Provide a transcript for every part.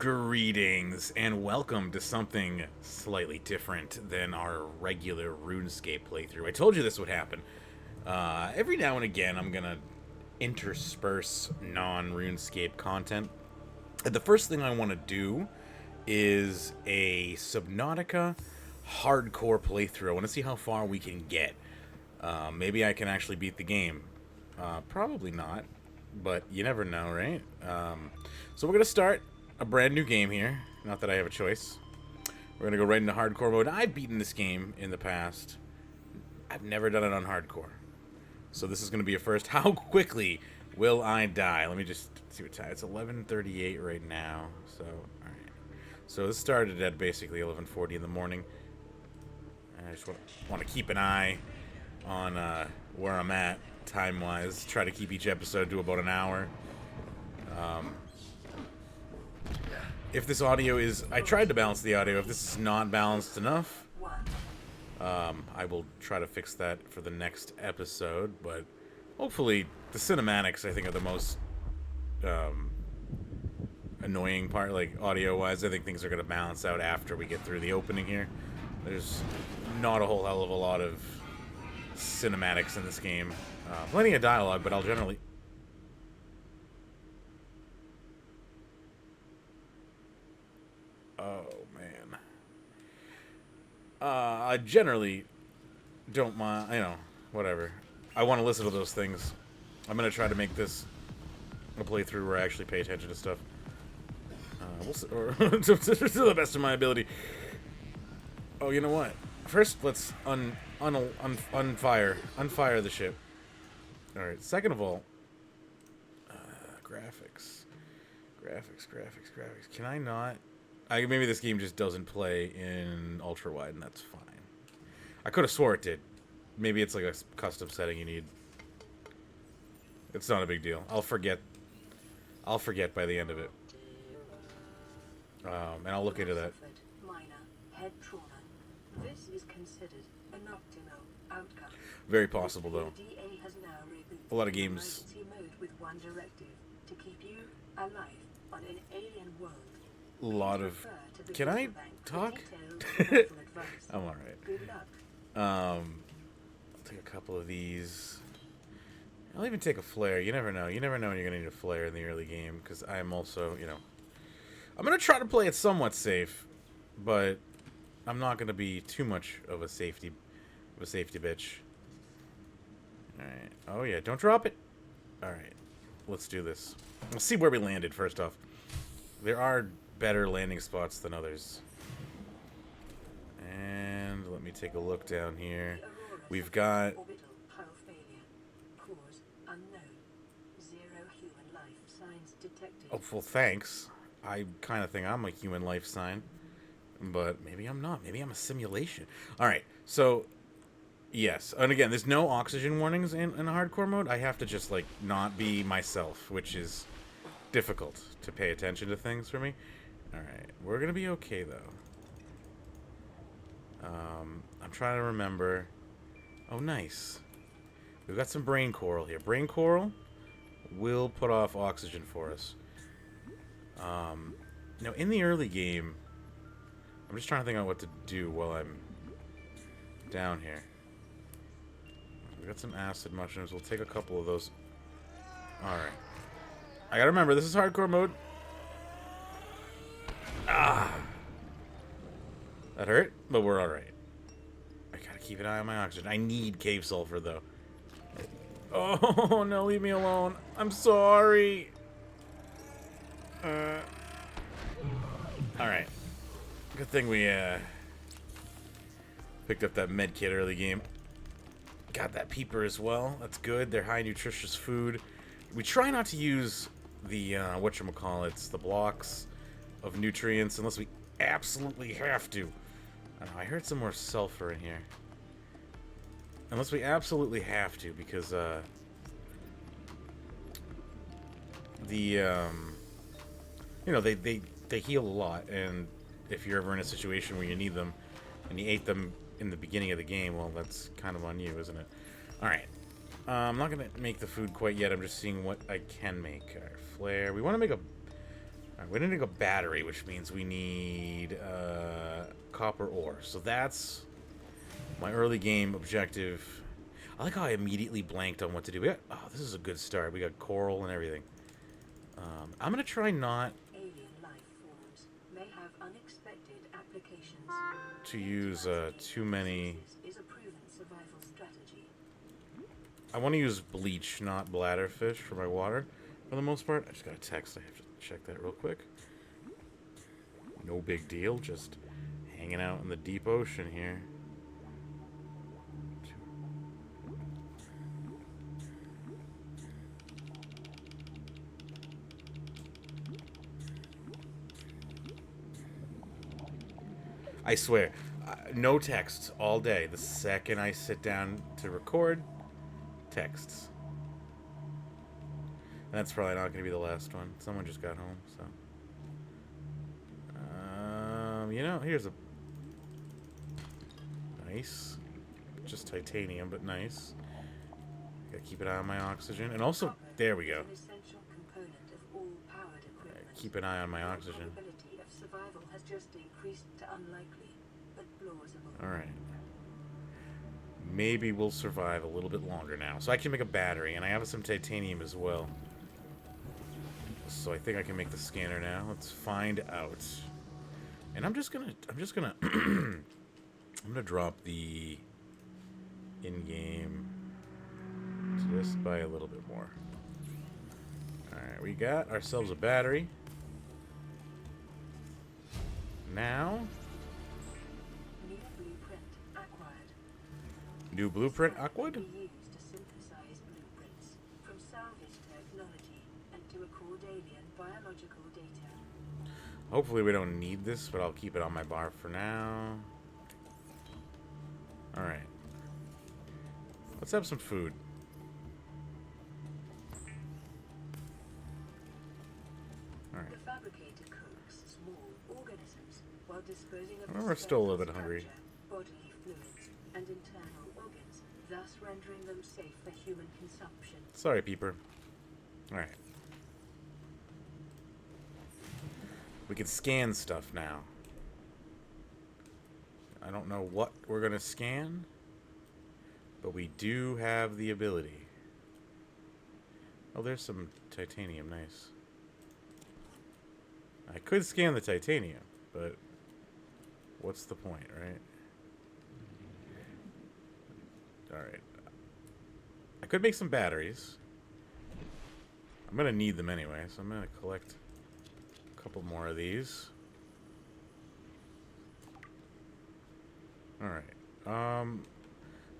Greetings and welcome to something slightly different than our regular RuneScape playthrough. I told you this would happen. Every now and again I'm gonna intersperse non-RuneScape content. And the first thing I want to do is a Subnautica hardcore playthrough. I want to see how far we can get. Maybe I can actually beat the game. Probably not, but you never know, right? So we're gonna start a brand new game here. Not that I have a choice. We're gonna go right into hardcore mode. I've beaten this game in the past. I've never done it on hardcore. So this is gonna be a first. How quickly will I die? Let me just see what time. It's 11:38 right now. So, alright. So this started at basically 11:40 in the morning. And I just want to keep an eye on where I'm at time-wise. Try to keep each episode to about an hour. If this audio is... I tried to balance the audio. If this is not balanced enough, I will try to fix that for the next episode. But hopefully, the cinematics, I think, are the most annoying part. Like, audio-wise, I think things are going to balance out after we get through the opening here. There's not a whole hell of a lot of cinematics in this game. Plenty of dialogue, but I'll generally... Oh, man. I generally don't mind, whatever. I want to listen to those things. I'm going to try to make this a playthrough where I actually pay attention to stuff. To the best of my ability. Oh, you know what? First, let's unfire the ship. Alright, second of all, graphics. Can I not... maybe this game just doesn't play in ultra-wide, and that's fine. I could have swore it did. Maybe it's like a custom setting you need. It's not a big deal. I'll forget by the end of it. And I'll look into that. This is considered an optimal outcome. Very possible, though. DA has now A lot of games... mode with one directive to keep you alive on an alien world. A lot of... Can I talk? I'm alright. Good luck. I'll take a couple of these. I'll even take a flare. You never know. You never know when you're going to need a flare in the early game, because I am also, I'm going to try to play it somewhat safe, but I'm not going to be too much of a safety bitch. Alright. Oh, yeah. Don't drop it. Alright. Let's do this. Let's see where we landed, first off. There are better landing spots than others. And let me take a look down here. We've got... Oh, well, thanks. I kind of think I'm a human life sign. But maybe I'm not. Maybe I'm a simulation. Alright, so... Yes. And again, there's no oxygen warnings in hardcore mode. I have to just, like, not be myself, which is difficult to pay attention to things for me. Alright, we're gonna be okay, though. I'm trying to remember... Oh, nice. We've got some brain coral here. Brain coral will put off oxygen for us. Now, in the early game... I'm just trying to think out what to do while I'm down here. We got some acid mushrooms. We'll take a couple of those. Alright. I gotta remember, this is hardcore mode. Ah! That hurt, but we're alright. I gotta keep an eye on my oxygen. I need cave sulfur, though. Oh, no, leave me alone. I'm sorry. Alright. Good thing we, picked up that med kit early game. Got that peeper as well. That's good. They're high nutritious food. We try not to use the, whatchamacallits, the blocks of nutrients unless we absolutely have to. I don't know, I heard some more sulfur in here. Unless we absolutely have to, because, they heal a lot, and if you're ever in a situation where you need them, and you ate them in the beginning of the game, well, that's kind of on you, isn't it? Alright. I'm not going to make the food quite yet. I'm just seeing what I can make. Alright, flare. We want to make a Alright, we need a battery, which means we need copper ore. So that's my early game objective. I like how I immediately blanked on what to do. Oh, this is a good start. We got coral and everything. I'm going to try not Alien life forms may have unexpected applications. to use too many. Is a proven survival strategy. I want to use bleach, not bladderfish, for my water. For the most part, I just got a text. I have to check that real quick. No big deal. Just hanging out in the deep ocean here. I swear, no texts all day. The second I sit down to record, texts. And that's probably not going to be the last one. Someone just got home, so. You know, here's a nice, just titanium, but nice. Gotta keep an eye on my oxygen, and also there we go. An essential component of all powered equipment. Keep an eye on my The oxygen. probability of survival has just increased to unlikely, but plausible. All right. Maybe we'll survive a little bit longer now. So I can make a battery, and I have some titanium as well. So I think I can make the scanner now. Let's find out. And I'm just gonna I'm gonna drop the in-game just by a little bit more. Alright, we got ourselves a battery. Now, New blueprint acquired. new blueprint Aquad? Be used to synthesize blueprints from salvage technology and to record alien biological data. Hopefully we don't need this, but I'll keep it on my bar for now. Alright. Let's have some food. Alright. The fabricator cooks small organisms while disposing of We're still a little bit hungry. bodily fluids, and internal organs, thus rendering them safe for human consumption. Sorry, Peeper. Alright. We can scan stuff now. I don't know what we're going to scan, but we do have the ability. Oh, there's some titanium. Nice. I could scan the titanium, but what's the point, right? Alright. I could make some batteries. I'm going to need them anyway, so I'm going to collect a couple more of these. Alright.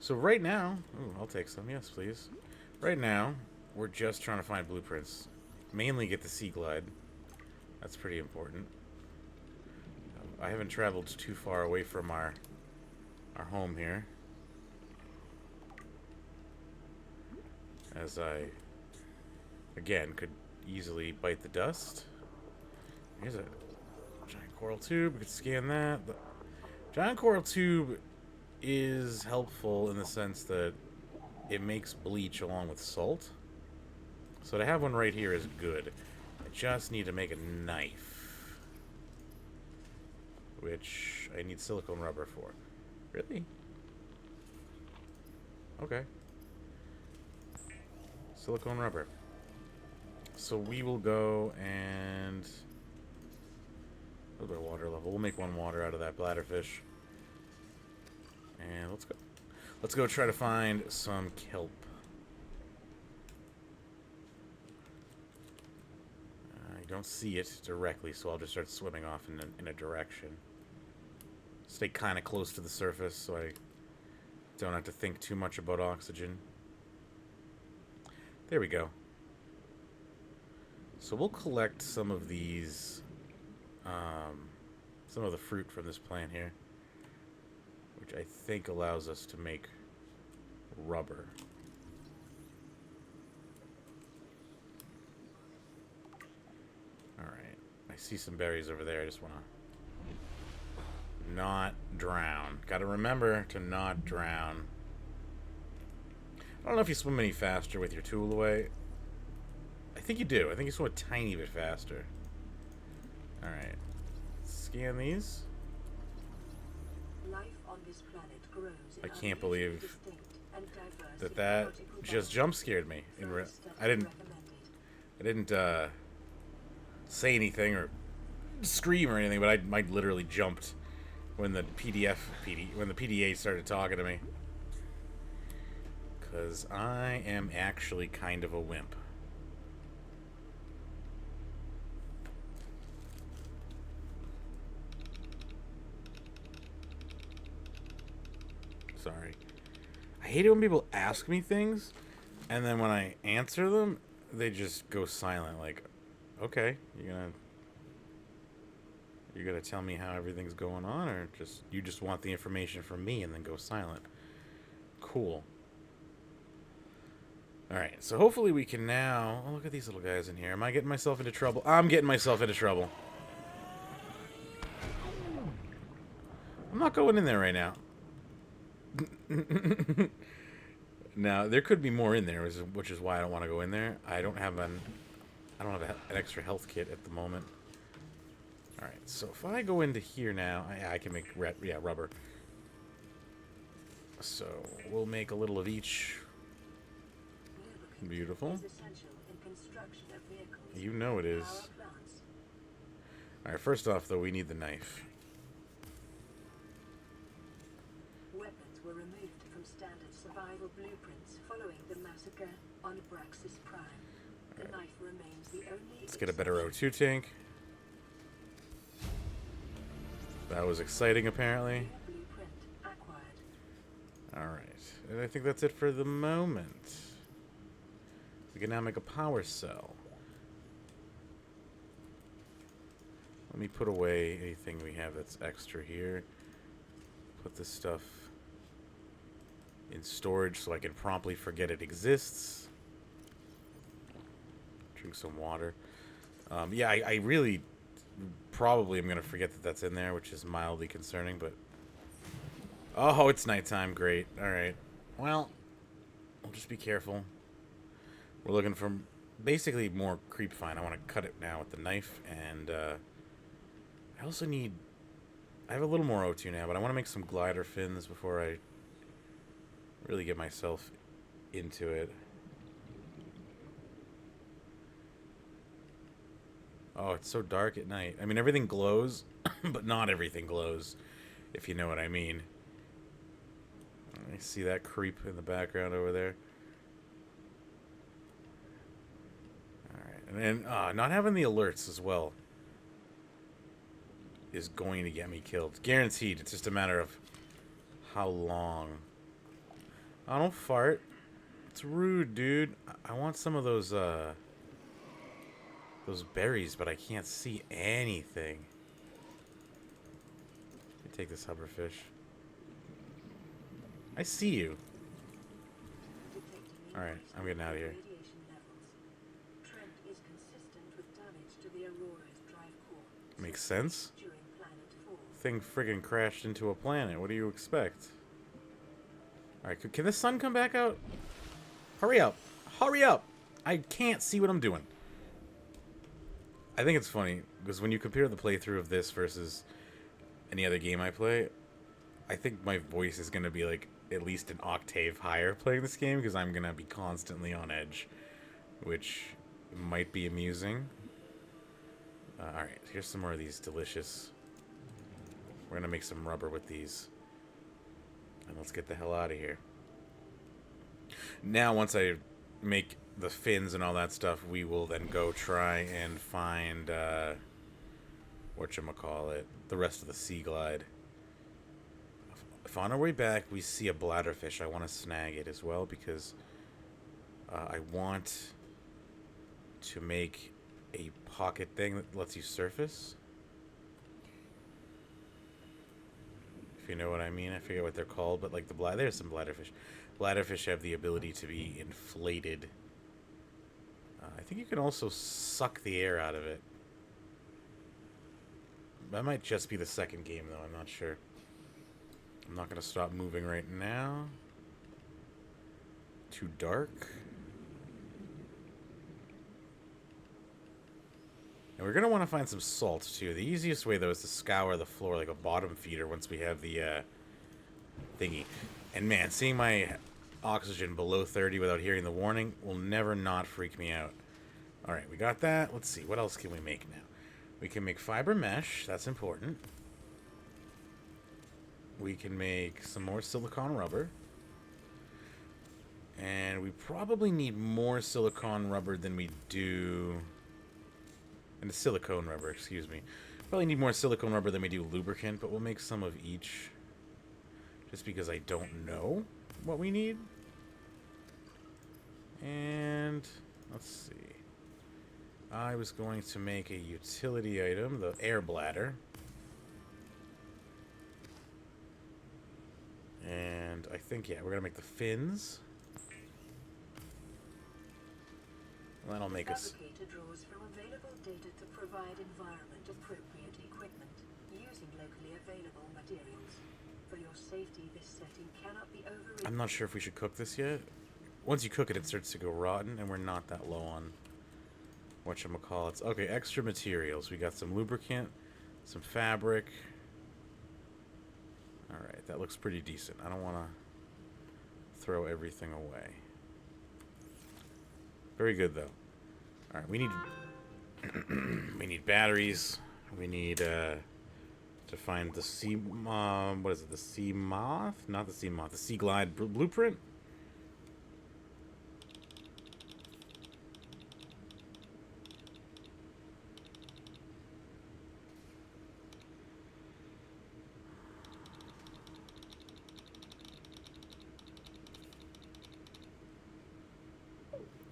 So right now... Ooh, I'll take some. Yes, please. Right now, we're just trying to find blueprints. Mainly get the Sea Glide. That's pretty important. I haven't traveled too far away from our home here. As I, again, could easily bite the dust. Here's a giant coral tube. We could scan that. The giant coral tube is helpful in the sense that it makes bleach along with salt. So to have one right here is good. I just need to make a knife, which I need silicone rubber for. Really? Okay. Silicone rubber. So we will go and... A little bit of water level. We'll make one water out of that bladderfish. And let's go. Let's go try to find some kelp. I don't see it directly, so I'll just start swimming off in a direction. Stay kind of close to the surface so I don't have to think too much about oxygen. There we go. So we'll collect some of these, some of the fruit from this plant here, which I think allows us to make rubber. Alright, I see some berries over there. I just want to not drown. Gotta remember to not drown. I don't know if you swim any faster with your tool away. I think you do. I think you swim a tiny bit faster. Alright. Scan these. Life on this planet grows in I can't unusually believe distinct and diverse that ecological just boundaries. jump scared me. First steps I are didn't recommended. say anything or scream or anything, but I literally jumped when the when the PDA started talking to me. Cause I am actually kind of a wimp. Sorry. I hate it when people ask me things, and then when I answer them, they just go silent. Like, okay, you're gonna tell me how everything's going on, or you just want the information from me and then go silent. Cool. Alright, so hopefully we can now... Oh, look at these little guys in here. Am I getting myself into trouble? I'm getting myself into trouble. I'm not going in there right now. Now, there could be more in there, which is why I don't want to go in there. I don't have an extra health kit at the moment. Alright, so if I go into here now... I can make rubber. So, we'll make a little of each... Beautiful. You know it is. Alright, first off, though, we need the knife. Weapons were removed from standard survival blueprints following the massacre on Braxis Prime. The knife remains the only... Let's get a better O2 tank. That was exciting, apparently. Blueprint acquired. Alright, and I think that's it for the moment. We can now make a power cell. Let me put away anything we have that's extra here. Put this stuff in storage so I can promptly forget it exists. Drink some water. Yeah, I really probably am going to forget that that's in there, which is mildly concerning, but... Oh, it's nighttime. Great. Alright. Well, we'll just be careful. We're looking for basically more creep fine. I want to cut it now with the knife, and I also need... I have a little more O2 now, but I want to make some glider fins before I really get myself into it. Oh, it's so dark at night. I mean, everything glows, but not everything glows, if you know what I mean. I see that creep in the background over there. And not having the alerts as well is going to get me killed. Guaranteed. It's just a matter of how long. I don't fart. It's rude, dude. I want some of those berries, but I can't see anything. Let me take this hoverfish. I see you. Alright, I'm getting out of here. Makes sense. Thing friggin' crashed into a planet. What do you expect? Alright, can the sun come back out? Hurry up. Hurry up! I can't see what I'm doing. I think it's funny, because when you compare the playthrough of this versus any other game I play, I think my voice is going to be like at least an octave higher playing this game, because I'm going to be constantly on edge, which might be amusing. Alright, here's some more of these delicious. We're gonna make some rubber with these. And let's get the hell out of here. Now, once I make the fins and all that stuff, we will then go try and find, whatchamacallit, the rest of the sea glide. If on our way back we see a bladderfish, I want to snag it as well, because I want to make a pocket thing that lets you surface. If you know what I mean. I forget what they're called, but like there's some bladderfish. Bladderfish have the ability to be inflated. I think you can also suck the air out of it. That might just be the second game, though. I'm not sure. I'm not going to stop moving right now. Too dark. And we're going to want to find some salt, too. The easiest way, though, is to scour the floor like a bottom feeder once we have the thingy. And, man, seeing my oxygen below 30 without hearing the warning will never not freak me out. Alright, we got that. Let's see. What else can we make now? We can make fiber mesh. That's important. We can make some more silicone rubber. And we probably need more silicone rubber than we do... And the silicone rubber, excuse me. Probably need more silicone rubber than we do lubricant, but we'll make some of each. Just because I don't know what we need. And let's see. I was going to make a utility item, the air bladder. And I think, yeah, we're going to make the fins. And that'll make us... Fabricator draws from available data to provide environment-appropriate equipment using locally available materials. For your safety, this setting cannot be overridden. I'm not sure if we should cook this yet. Once you cook it, it starts to go rotten, and we're not that low on whatchamacallits. Okay, extra materials. We got some lubricant, some fabric. Alright, that looks pretty decent. I don't want to throw everything away. Very good, though. Alright, we need... we need batteries. We need, to find the sea... what is it? The sea moth? Not the sea moth. The sea glide blueprint?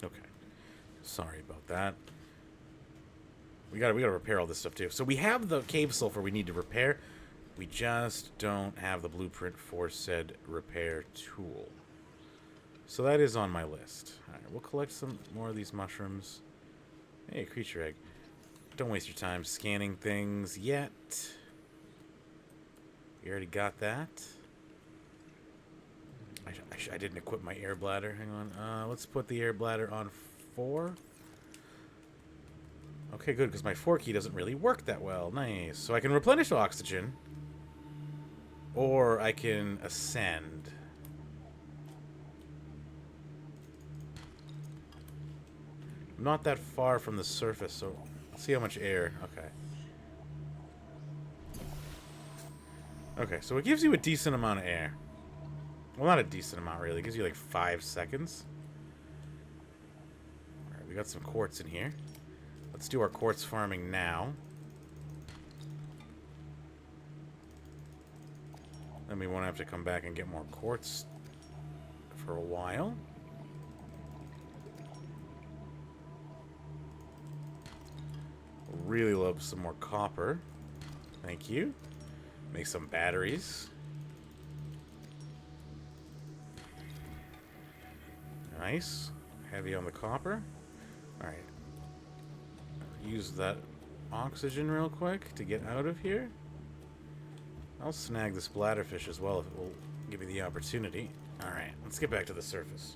Okay. Sorry about that. We gotta repair all this stuff too. So we have the cave sulfur we need to repair. We just don't have the blueprint for said repair tool. So that is on my list. Alright, we'll collect some more of these mushrooms. Hey, creature egg. Don't waste your time scanning things yet. We already got that. I didn't equip my air bladder. Hang on. Let's put the air bladder on 4. Okay, good, because my 4 key doesn't really work that well. Nice. So I can replenish oxygen. Or I can ascend. I'm not that far from the surface, so let's see how much air. Okay. Okay, so it gives you a decent amount of air. Well, not a decent amount, really. It gives you like 5 seconds. Alright, we got some quartz in here. Let's do our quartz farming now. Then we won't have to come back and get more quartz for a while. Really love some more copper. Thank you. Make some batteries. Nice. Heavy on the copper. Alright. Use that oxygen real quick to get out of here. I'll snag this bladderfish as well if it will give me the opportunity. Alright, let's get back to the surface.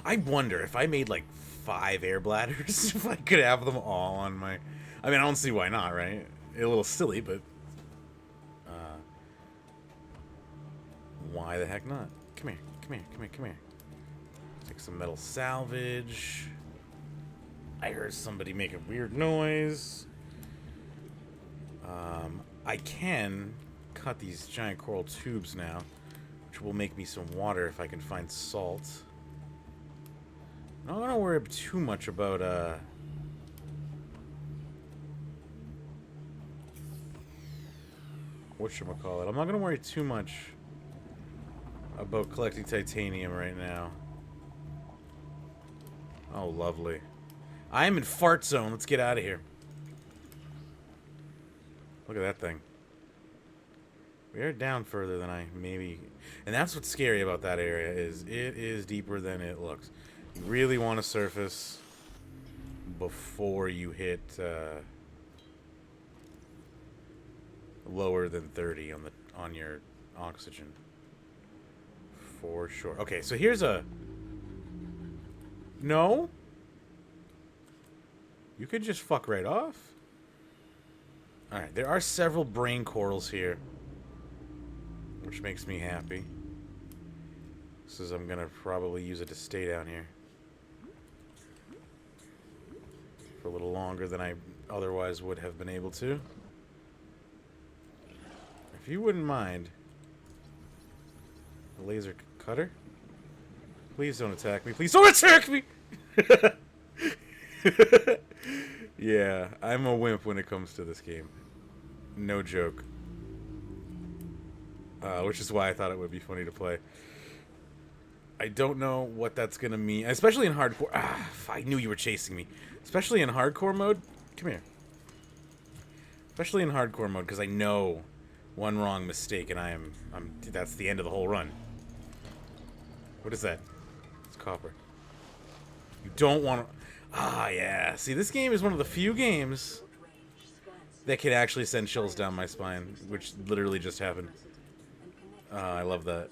I wonder if I made like 5 air bladders, if I could have them all on my... I mean, I don't see why not, right? A little silly, but... why the heck not? Come here, come here, come here, come here. Take some metal salvage. I heard somebody make a weird noise. I can cut these giant coral tubes now, which will make me some water if I can find salt. I'm not gonna worry too much about whatchamacallit. I'm not gonna worry too much about collecting titanium right now. Oh, lovely. I am in fart zone. Let's get out of here. Look at that thing. We are down further than I maybe... And that's what's scary about that area, is it is deeper than it looks. You really want to surface before you hit lower than 30 on your oxygen. For sure. Okay, so here's a... No? You could just fuck right off. Alright, there are several brain corals here, which makes me happy. Says I'm gonna probably use it to stay down here for a little longer than I otherwise would have been able to. If you wouldn't mind, a laser cutter. Please don't attack me. Please don't attack me! Yeah, I'm a wimp when it comes to this game. No joke. Which is why I thought it would be funny to play. I don't know what that's gonna mean, especially in hardcore. I knew you were chasing me. Especially in hardcore mode. Come here. Especially in hardcore mode, because I know one wrong mistake and that's the end of the whole run. What is that? It's copper. You don't want to... yeah. See, this game is one of the few games that can actually send chills down my spine, which literally just happened. I love that.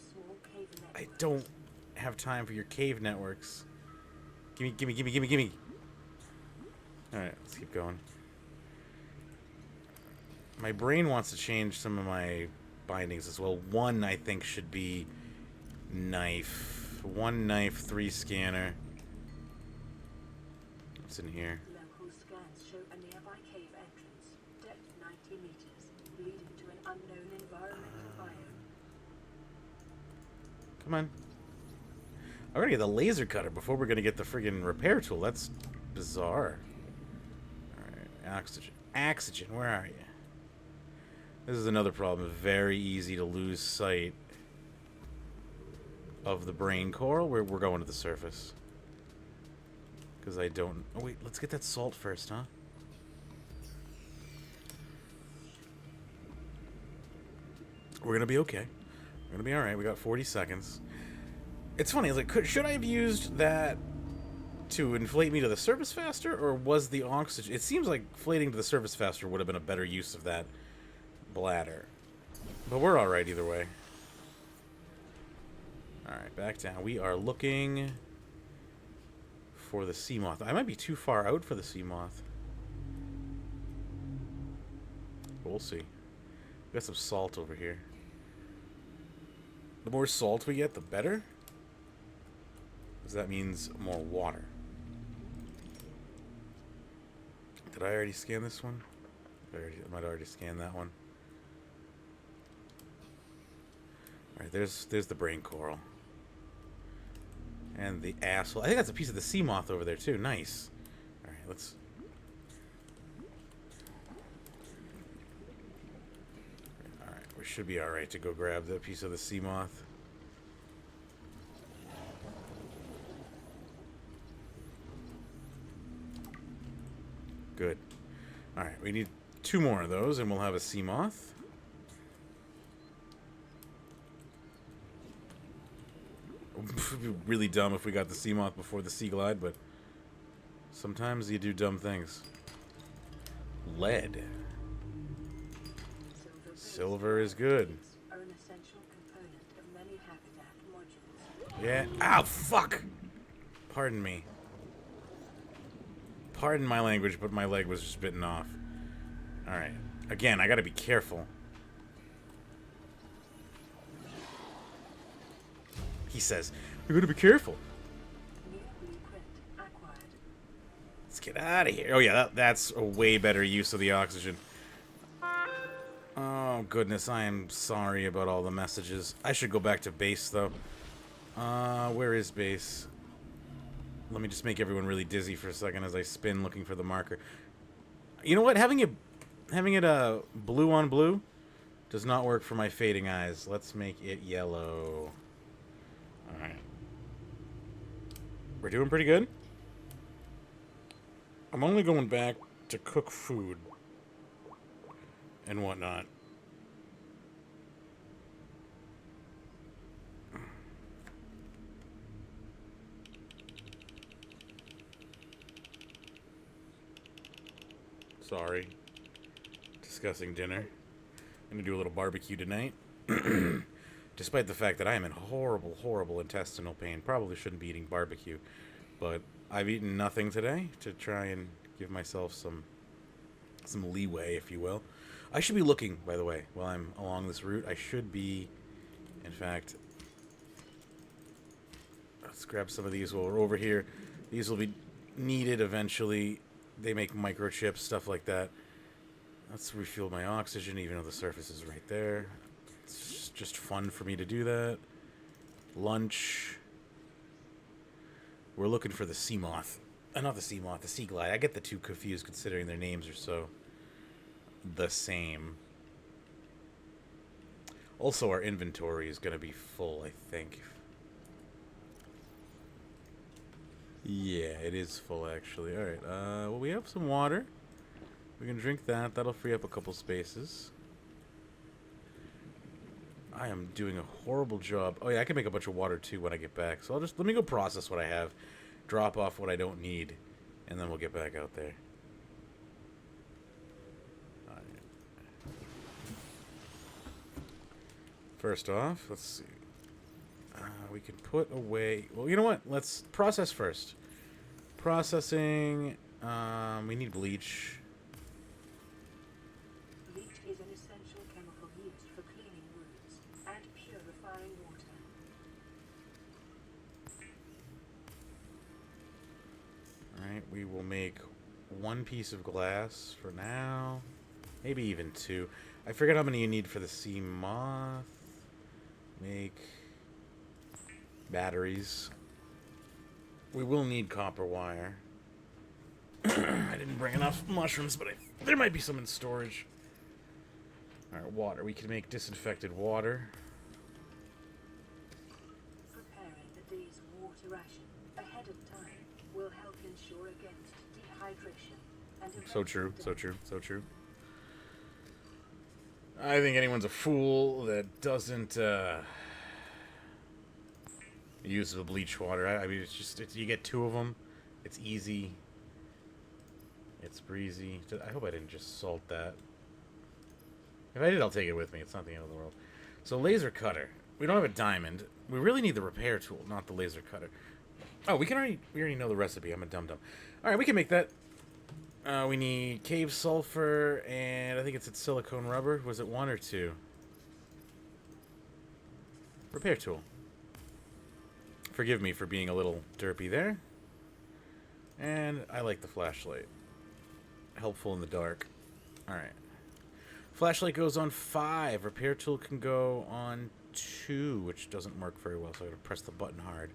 I don't have time for your cave networks. Gimme, gimme, gimme, gimme, gimme. Alright, let's keep going. My brain wants to change some of my bindings as well. One, I think, should be knife. 1 knife, 3 scanner. What's in here? Local scans show a nearby cave entrance, depth 90 meters, leading to an unknown environmental biome. Come on. I'm gonna get the laser cutter before we're gonna get the friggin' repair tool. That's bizarre. Alright, oxygen. Oxygen, where are you? This is another problem. Very easy to lose sight of the brain coral. We're going to the surface. Because I don't... Oh, wait. Let's get that salt first, huh? We're going to be okay. We're going to be alright. We got 40 seconds. It's funny. I was like, should I have used that to inflate me to the surface faster? Or was the oxygen... It seems like inflating to the surface faster would have been a better use of that bladder. But we're alright either way. Alright, back down. We are looking for the sea moth. I might be too far out for the sea moth. We'll see. We got some salt over here. The more salt we get, the better. Because that means more water. Did I already scan this one? I might already scan that one. Alright, there's the brain coral. And the asshole. I think that's a piece of the sea moth over there, too. Nice. Alright, let's... Alright, we should be alright to go grab that piece of the sea moth. Good. Alright, we need 2 more of those, and we'll have a sea moth. It'd be really dumb if we got the sea moth before the sea glide, but sometimes you do dumb things. Lead. Silver is good. Are an essential component of many habitat modules. Yeah. Ow, fuck! Pardon me. Pardon my language, but my leg was just bitten off. Alright. Again, I gotta be careful. He says, "You're gonna be careful." Let's get out of here. Oh yeah, that's a way better use of the oxygen. Oh goodness, I am sorry about all the messages. I should go back to base though. Where is base? Let me just make everyone really dizzy for a second as I spin looking for the marker. You know what? Having it blue on blue does not work for my fading eyes. Let's make it yellow. Alright. We're doing pretty good. I'm only going back to cook food and whatnot. Sorry. Discussing dinner. I'm gonna do a little barbecue tonight. Despite the fact that I am in horrible, horrible intestinal pain. Probably shouldn't be eating barbecue. But I've eaten nothing today to try and Give myself some leeway, if you will. I should be looking, by the way, while I'm along this route. I should be, in fact... Let's grab some of these while we're over here. These will be needed eventually. They make microchips, stuff like that. Let's refuel my oxygen, even though the surface is right there. It's just fun for me to do that. Lunch. We're looking for the sea moth. Not the sea moth, the sea glide. I get the two confused considering their names are so the same. Also, our inventory is going to be full, I think. Yeah, it is full, actually. Alright, well, we have some water. We can drink that. That'll free up a couple spaces. I am doing a horrible job. Oh, yeah, I can make a bunch of water, too, when I get back. So let me go process what I have, drop off what I don't need, and then we'll get back out there. First off, let's see. We can put away... Well, you know what? Let's process first. Processing. We need bleach. Bleach is an essential chemical used for cleaning wounds and purifying water. Alright, we will make one piece of glass for now. Maybe even two. I forget how many you need for the sea moth. Make batteries. We will need copper wire. I didn't bring enough mushrooms, but there might be some in storage. Alright, water. We can make disinfected water. Preparing the day's water ration ahead of time will help ensure against dehydration and So true, eventual so death. true, so true. I think anyone's a fool that doesn't use the bleach water. I mean, it's just you get two of them. It's easy. It's breezy. I hope I didn't just salt that. If I did, I'll take it with me. It's not the end of the world. So laser cutter. We don't have a diamond. We really need the repair tool, not the laser cutter. Oh, we already know the recipe. I'm a dum-dum. All right, we can make that. We need cave sulfur, and I think it's silicone rubber. Was it one or two? Repair tool. Forgive me for being a little derpy there. And I like the flashlight. Helpful in the dark. Alright. Flashlight goes on 5. Repair tool can go on 2, which doesn't work very well, so I gotta press the button hard.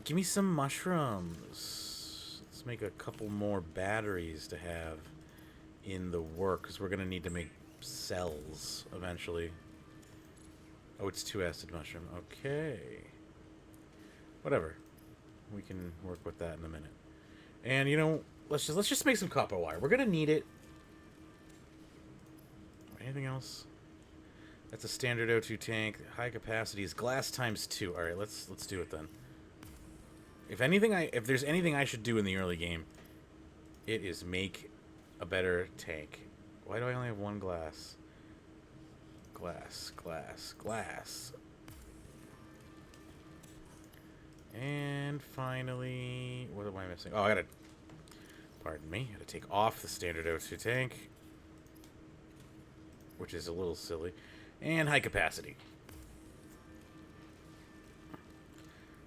Give me some mushrooms. Let's make a couple more batteries to have in the work, because we're gonna need to make cells eventually. Oh, it's 2 acid mushroom. Okay. Whatever. We can work with that in a minute. And you know, let's just make some copper wire. We're gonna need it. Anything else? That's a standard O2 tank. High capacity is glass times 2. All right, let's do it then. If there's anything I should do in the early game, it is make a better tank. Why do I only have one glass? Glass, glass, glass. And finally, what am I missing? Oh, I gotta, pardon me, I gotta take off the standard O2 tank, which is a little silly, and high capacity.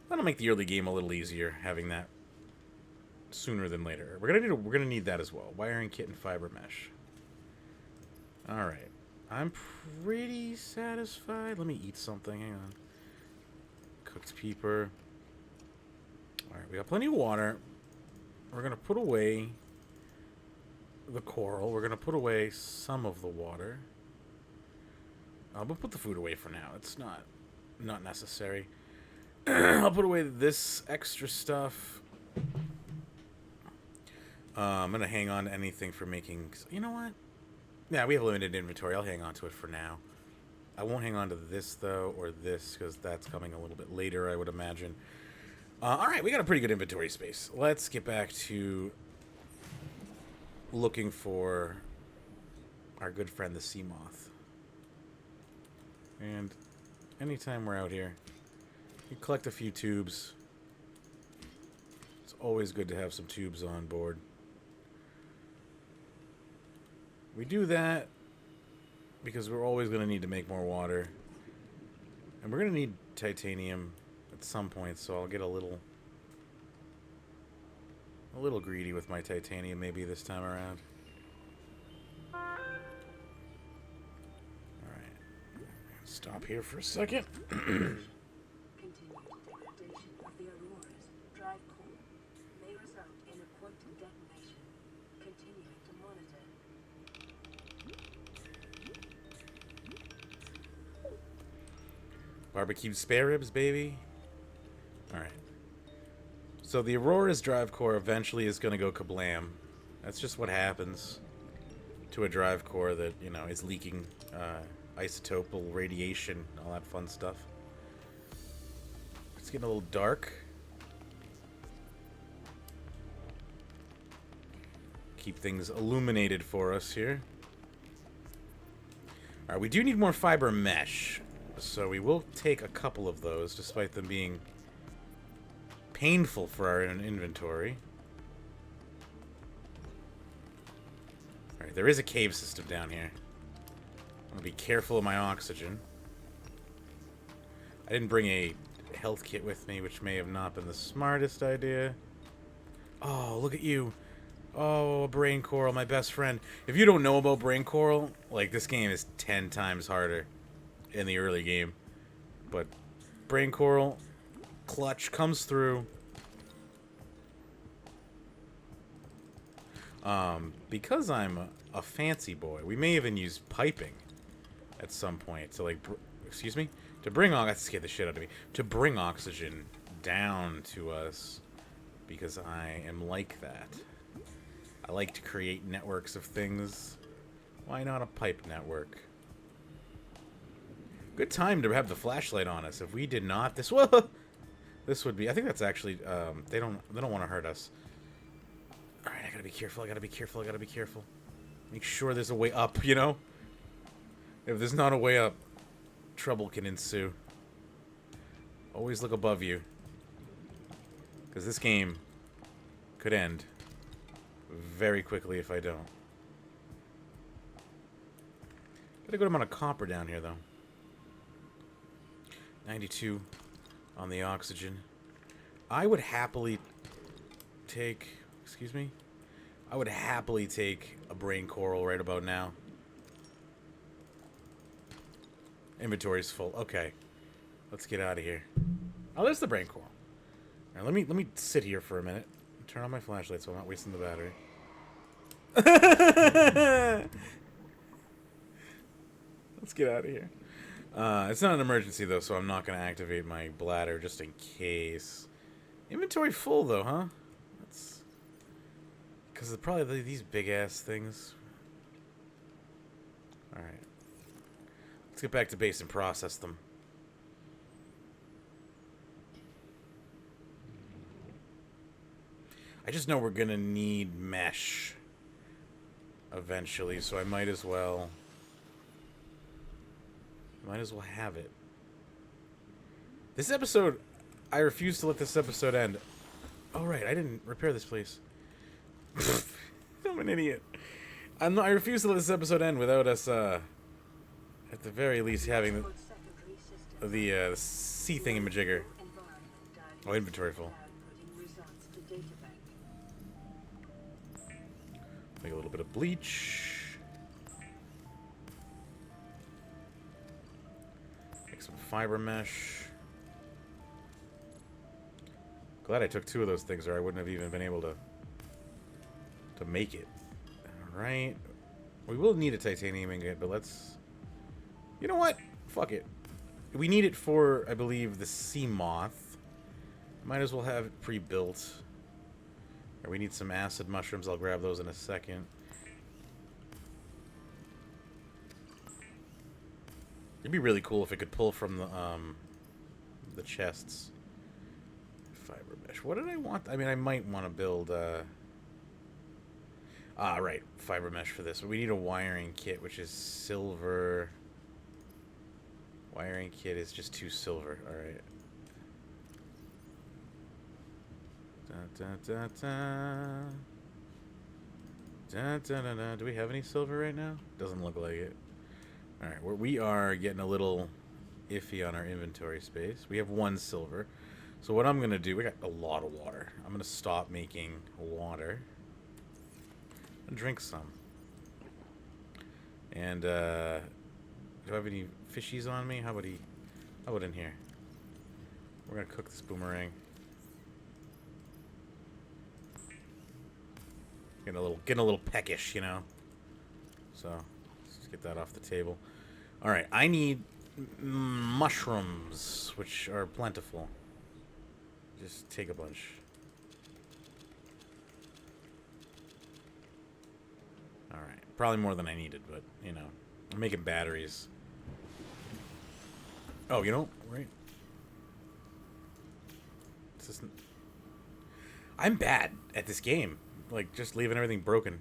That'll make the early game a little easier, having that sooner than later. We're gonna need that as well. Wiring kit and fiber mesh. All right, I'm pretty satisfied. Let me eat something. Hang on. Cooked peeper. All right, we got plenty of water. We're gonna put away the coral. We're gonna put away some of the water. We'll put the food away for now. It's not necessary. I'll put away this extra stuff. I'm gonna hang on to anything for making. You know what? Yeah, we have limited inventory. I'll hang on to it for now. I won't hang on to this though, or this, because that's coming a little bit later, I would imagine. All right, we got a pretty good inventory space. Let's get back to looking for our good friend the sea moth. And anytime we're out here, you collect a few tubes. It's always good to have some tubes on board. We do that because we're always going to need to make more water. And we're going to need titanium at some point, so I'll get a little greedy with my titanium maybe this time around. Alright. Stop here for a second. Continued degradation of the Aurora's drive core may result in a quantum detonation. Continuing to monitor. Barbecue spare ribs, baby. Alright. So the Aurora's drive core eventually is going to go kablam. That's just what happens to a drive core that, you know, is leaking isotopal radiation, all that fun stuff. It's getting a little dark. Keep things illuminated for us here. Alright, we do need more fiber mesh. So we will take a couple of those, despite them being painful for our inventory. Alright, there is a cave system down here. I'm gonna be careful of my oxygen. I didn't bring a health kit with me, which may have not been the smartest idea. Oh, look at you. Oh, brain coral, my best friend. If you don't know about brain coral, like, this game is 10 times harder in the early game. But brain coral, clutch, comes through. Because I'm a fancy boy, we may even use piping at some point to, like, excuse me? To bring, that scared the shit out of me. To bring oxygen down to us, because I am like that. I like to create networks of things. Why not a pipe network? Good time to have the flashlight on us. If we did not, this would be. I think that's actually. They don't want to hurt us. All right, I gotta be careful. I gotta be careful. I gotta be careful. Make sure there's a way up. You know. If there's not a way up, trouble can ensue. Always look above you, because this game could end very quickly if I don't. Got a good amount of copper down here, though. 92 on the oxygen. I would happily take... Excuse me? I would happily take a brain coral right about now. Inventory's full. Okay. Let's get out of here. Oh, there's the brain coral. All right, let me sit here for a minute. Turn on my flashlight so I'm not wasting the battery. Let's get out of here. It's not an emergency, though, so I'm not going to activate my bladder just in case. Inventory full, though, huh? That's... Because of probably these big-ass things. Alright. Let's get back to base and process them. I just know we're going to need mesh eventually, so I might as well... have it. This episode... I refuse to let this episode end. Oh, right. I didn't repair this place. I'm an idiot. I refuse to let this episode end without us, at the very least, having the sea thingamajigger. Oh, inventory full. Make a little bit of bleach. Make some fiber mesh. Glad I took 2 of those things, or I wouldn't have even been able to make it. Alright. We will need a titanium ingot, but let's... You know what? Fuck it. We need it for, I believe, the sea moth. Might as well have it pre-built. Or we need some acid mushrooms. I'll grab those in a second. It'd be really cool if it could pull from the chests. Fiber mesh. What did I want? I mean, I might want to build... right. Fiber mesh for this. We need a wiring kit, which is silver. Wiring kit is just 2 silver. Alright. Da, da, da, da. Da, da, da, da. Do we have any silver right now? Doesn't look like it. Alright, we are getting a little iffy on our inventory space. We have 1 silver. So what I'm going to do, we got a lot of water. I'm going to stop making water. And drink some. And, do I have any fishies on me? How about in here? We're going to cook this boomerang. Getting a little peckish, you know? So, let's get that off the table. Alright, I need mushrooms, which are plentiful. Just take a bunch. Alright, probably more than I needed, but, you know. I'm making batteries. Oh, you know, right? It's just... I'm bad at this game. Like, just leaving everything broken.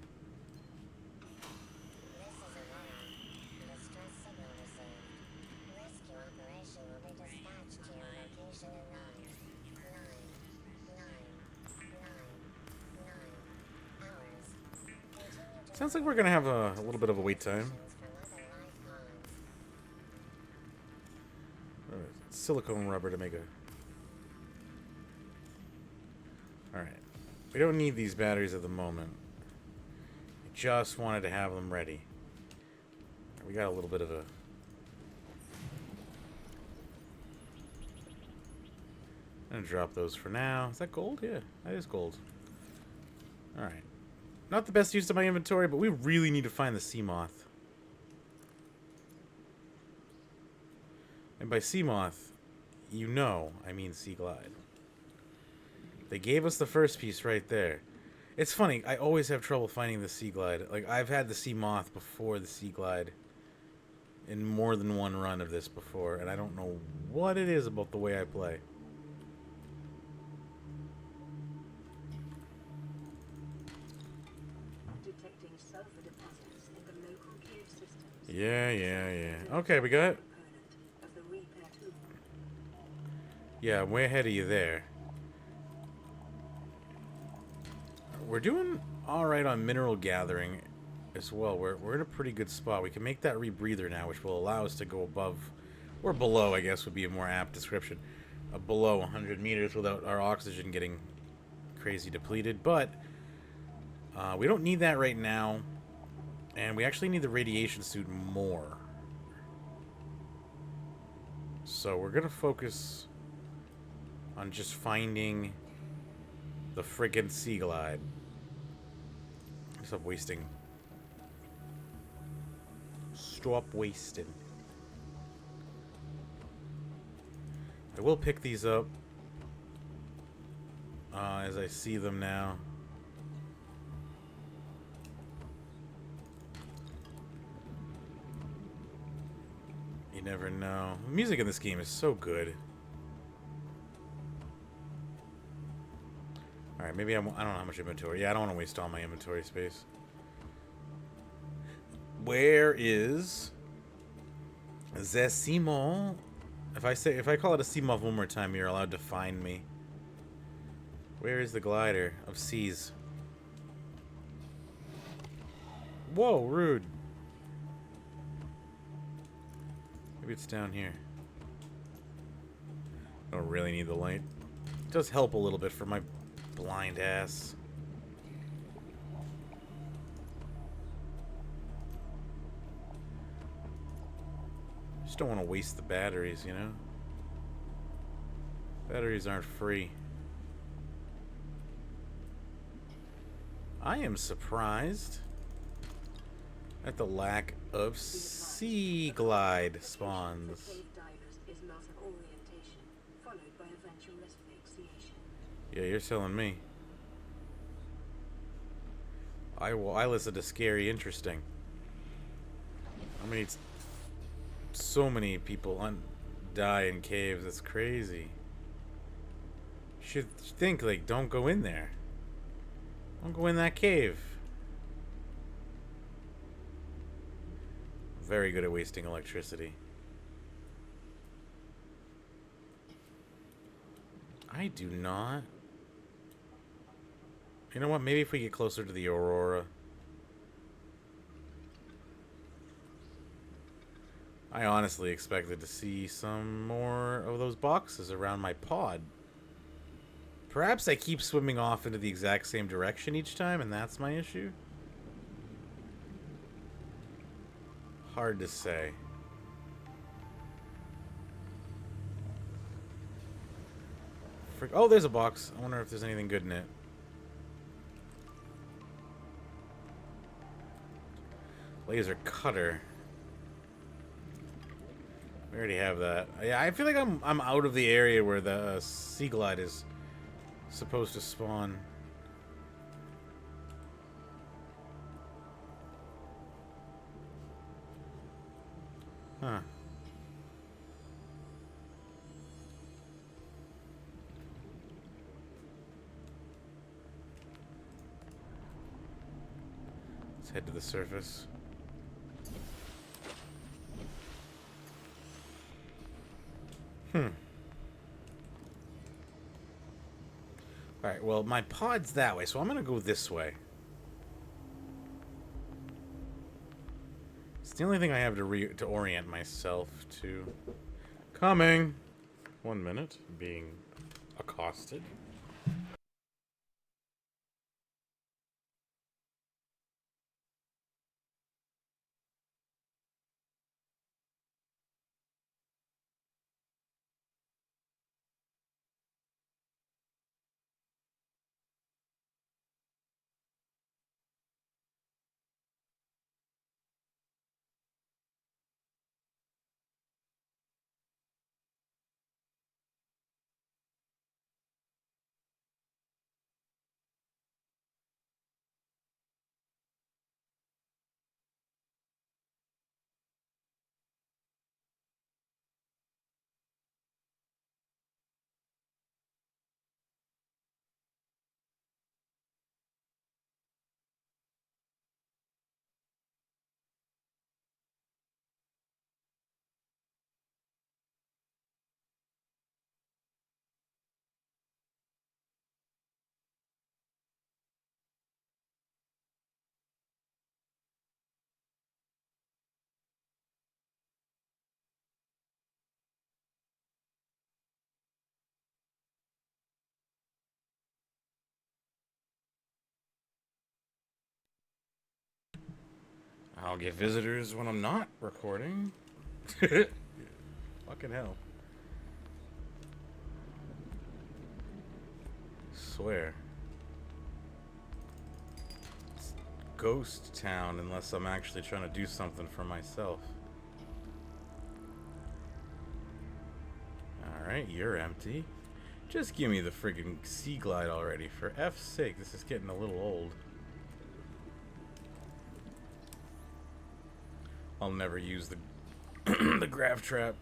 Sounds like we're gonna have a little bit of a wait time. Silicone rubber to make a... Alright. We don't need these batteries at the moment. I just wanted to have them ready. We got a little bit of a... I'm gonna drop those for now. Is that gold? Yeah, that is gold. Alright. Not the best use of my inventory, but we really need to find the sea moth. And by sea moth, you know I mean sea glide. They gave us the first piece right there. It's funny, I always have trouble finding the sea glide. Like, I've had the sea moth before the sea glide in more than one run of this before, and I don't know what it is about the way I play. Detecting sulfur deposits in the local cave systems. Yeah. Okay, we got it. Of the repair tool. Yeah, I'm way ahead of you there. We're doing alright on mineral gathering as well. We're in a pretty good spot. We can make that rebreather now, which will allow us to go above, or below, I guess would be a more apt description, below 100 meters without our oxygen getting crazy depleted. But we don't need that right now, and we actually need the radiation suit more. So we're going to focus on just finding the friggin' sea glide. Stop wasting. Stop wasting. I will pick these up as I see them now. You never know. The music in this game is so good. Alright, maybe I don't know how much inventory. Yeah, I don't want to waste all my inventory space. Where is the Simon? If I call it a Simon one more time, you're allowed to find me. Where is the glider of seas? Whoa, rude. Maybe it's down here. I don't really need the light. It does help a little bit for my blind ass. Just don't want to waste the batteries, you know? Batteries aren't free. I am surprised at the lack of sea glide spawns. The cave divers is loss of orientation, followed by eventual asphyxiation. Yeah, you're telling me. I listen to scary interesting. I mean, so many people die in caves. It's crazy. You should think, like, don't go in there. Don't go in that cave. Very good at wasting electricity. I do not. You know what? Maybe if we get closer to the Aurora, I honestly expected to see some more of those boxes around my pod. Perhaps I keep swimming off into the exact same direction each time, and that's my issue? Hard to say. Oh, there's a box. I wonder if there's anything good in it. Laser cutter. We already have that. Yeah, I feel like I'm out of the area where the sea glide is supposed to spawn. Huh. Let's head to the surface. Alright, well, my pod's that way, so I'm gonna go this way. It's the only thing I have to orient myself to. Coming! 1 minute. Being accosted. I'll get visitors when I'm not recording. Fucking hell. Swear. It's ghost town unless I'm actually trying to do something for myself. Alright, you're empty. Just give me the friggin' sea glide already. For F's sake, this is getting a little old. I'll never use the the grav trap.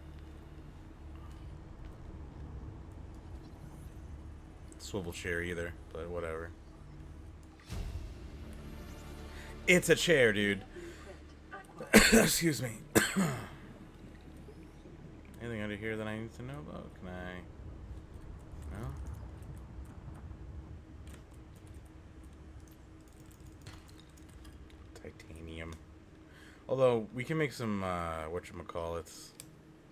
Swivel chair either, but whatever. It's a chair, dude. Excuse me. Anything under here that I need to know about? Can I... No? Titanium. Although, we can make some, whatchamacallits,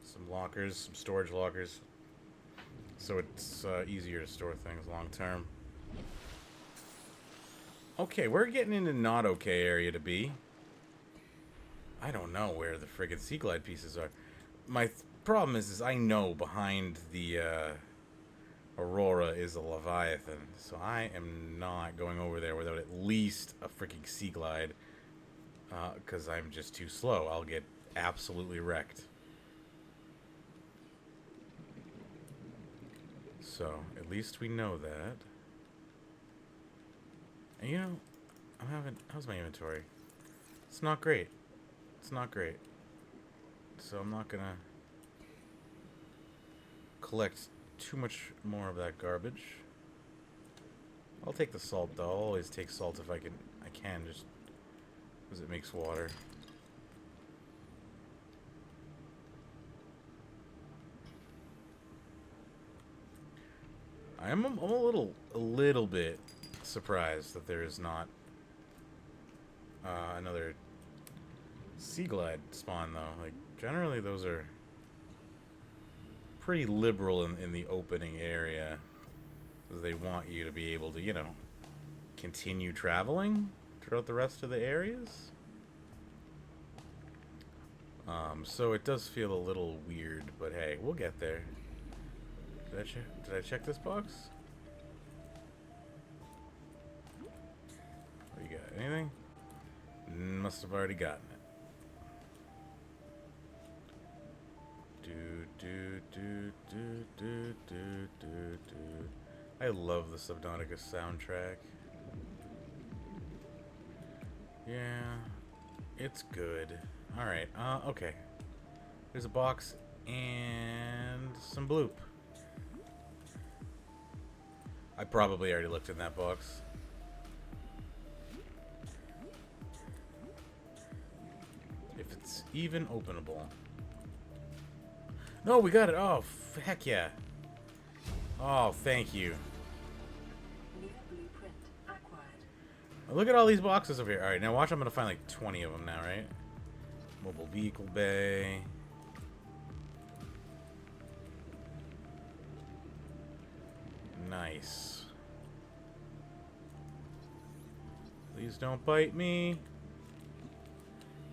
some lockers, some storage lockers, so it's easier to store things long term. Okay, we're getting into not okay area to be. I don't know where the friggin' sea glide pieces are. My problem is I know behind the Aurora is a Leviathan, so I am not going over there without at least a freaking sea glide. Because I'm just too slow. I'll get absolutely wrecked. So, at least we know that. And you know, how's my inventory? It's not great. It's not great. So I'm not gonna collect too much more of that garbage. I'll take the salt though. I'll always take salt if I can just because it makes water. I'm a little bit surprised that there is not another sea glide spawn though. Like, Generally, those are pretty liberal in the opening area. They want you to be able to, you know, continue traveling throughout the rest of the areas. So it does feel a little weird, but hey, we'll get there. Did I check this box? What do you got? Anything? Must have already gotten it. I love the Subnautica soundtrack. Yeah, it's good. Alright, okay. There's a box and some bloop. I probably already looked in that box. If it's even openable. No, we got it. Oh, heck yeah. Oh, thank you. Look at all these boxes over here. Alright, now watch. I'm going to find like 20 of them now, right? Mobile vehicle bay. Nice. Please don't bite me. I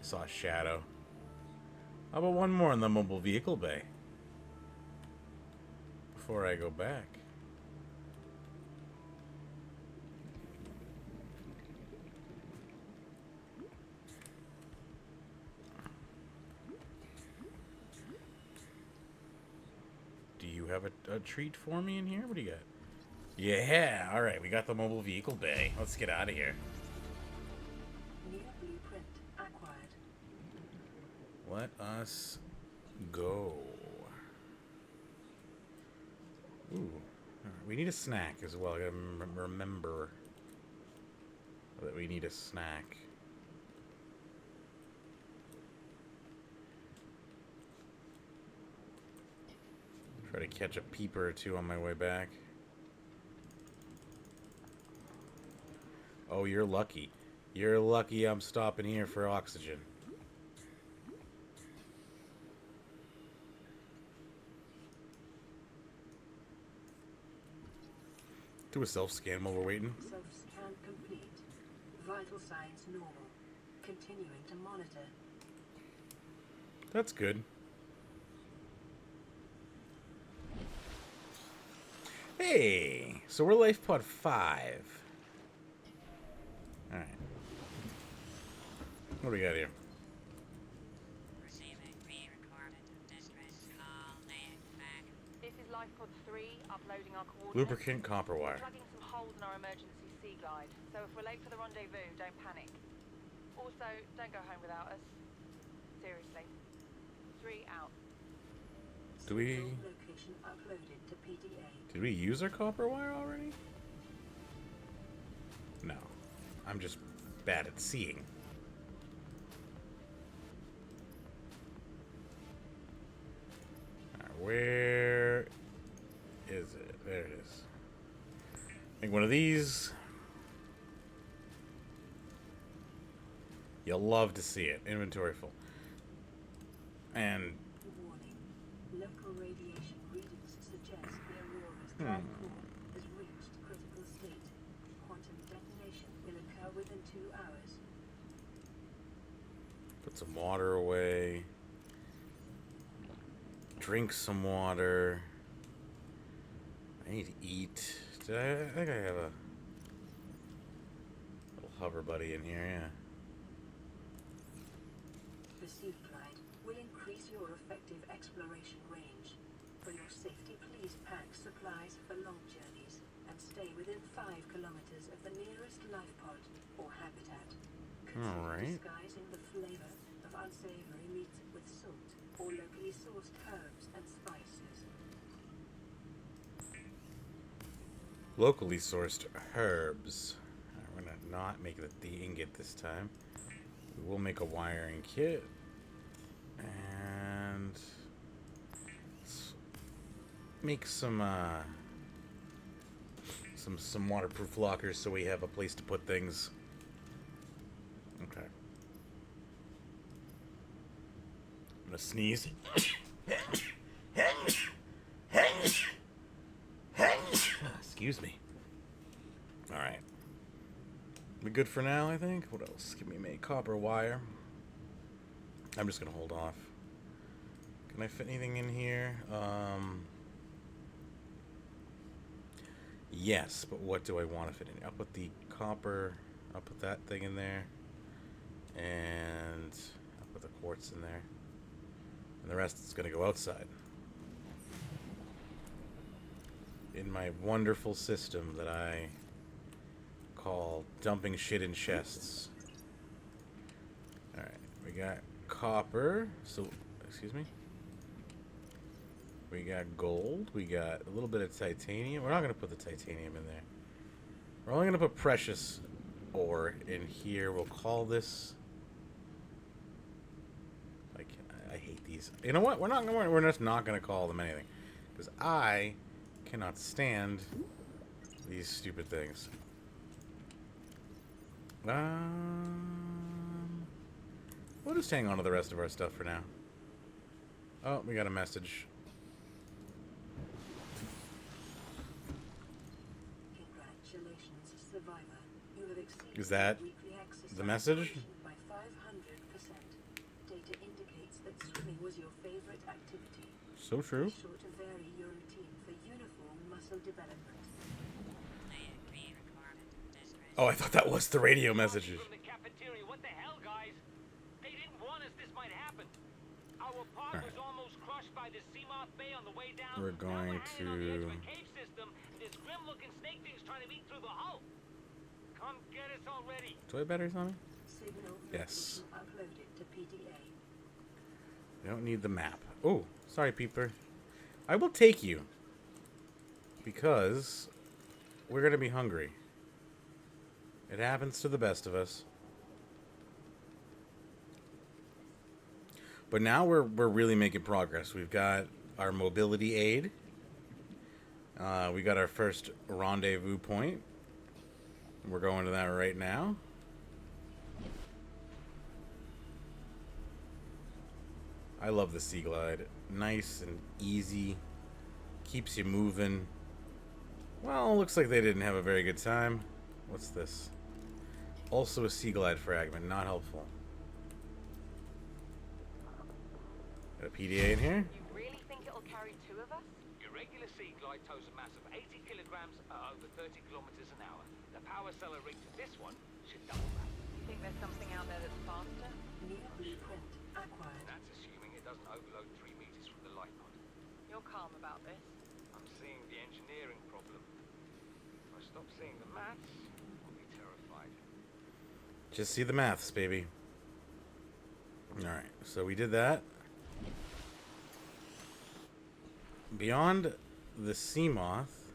saw a shadow. How about one more in the mobile vehicle bay? Before I go back. Do you have a treat for me in here? What do you got? Yeah, alright, we got the mobile vehicle bay. Let's get out of here. New blueprint acquired. Let us go. Ooh. Right, we need a snack as well. I gotta remember that we need a snack. Try to catch a peeper or two on my way back. Oh, you're lucky. You're lucky I'm stopping here for oxygen. Do a self-scan while we're waiting. Self-scan complete. Vital signs normal. Continuing to monitor. That's good. Hey! So we're life pod 5. Alright. What do we got here? Receiving re-recorded distress call back. This is Life Pod 3, uploading our coordinates. Lubricant copper We're wire. plugging some holes in our emergency sea glide, so if we're late for the rendezvous, don't panic. Also, don't go home without us. Seriously. 3 out. Do we... Location uploaded to PDA. Did we use our copper wire already? No. I'm just bad at seeing. Alright, where is it? There it is. Make one of these. You'll love to see it. Inventory full. And Warning. Local radiation readings suggest the Aurora's drive core has reached critical state. Quantum detonation will occur within 2 hours. put some water away. Drink some water. I need to eat. I think I have a little hover buddy in here, yeah. The Sea Glide will increase your effective exploration range. For your safety, please pack supplies for long journeys and stay within 5 kilometers of the nearest life pod or habitat. Consider Alright. disguising the flavor of unsavory meat with salt or locally sourced herbs and spices. Locally sourced herbs. Alright, we're gonna not make the ingot this time. We will make a wiring kit. And let's make some waterproof lockers so we have a place to put things. Okay. I'm gonna sneeze. Excuse me. Alright. We good for now, I think? What else can we make? Copper wire. I'm just gonna hold off. Can I fit anything in here? Yes, but what do I want to fit in? I'll put the copper, I'll put that thing in there. And I'll put the quartz in there. And the rest is gonna go outside. In my wonderful system that I call dumping shit in chests. Alright, we got copper. So, excuse me. We got gold. We got a little bit of titanium. We're not going to put the titanium in there. We're only going to put precious ore in here. We'll call this... Like, I hate these. You know what? We're just not going to call them anything. Because I cannot stand these stupid things. We'll just hang on to the rest of our stuff for now. Oh, we got a message. Congratulations, survivor. You have exceeded Is that weekly access the message? by 500%. Data indicates that swimming was your favorite activity. So true. Be sure to vary your routine for uniform muscle development. Oh, I thought that was the radio messages. From the cafeteria. What the hell, guys? They didn't want us. This might happen. Our pod was almost crushed by the Seamoth Bay on the way down. We're Now going hanging on the edge to... of a cave system. This grim-looking snake thing's trying to eat through the hull. Come get us already. Do I have batteries on me? Signal Yes. location uploaded to PDA. We don't need the map. Oh, sorry, peeper. I will take you. Because we're going to be hungry. It happens to the best of us. But now we're really making progress. We've got our mobility aid. We got our first rendezvous point. We're going to that right now. I love the Sea Glide. Nice and easy. Keeps you moving. Well, looks like they didn't have a very good time. What's this? Also a Sea Glide fragment. Not helpful. Got a PDA in here? You really think it'll carry two of us? Your regular sea glide tows a mass of 80 kilograms at over 30 kilometers an hour. The power cellar rig to this one should double that. You think there's something out there that's faster? New blueprint acquired. That's assuming it doesn't overload 3 meters from the light pod. You're calm about this. I'm seeing the engineering problem. If I stop seeing the maths, I'll be terrified. Just see the maths, baby. Alright, so we did that. Beyond the Seamoth,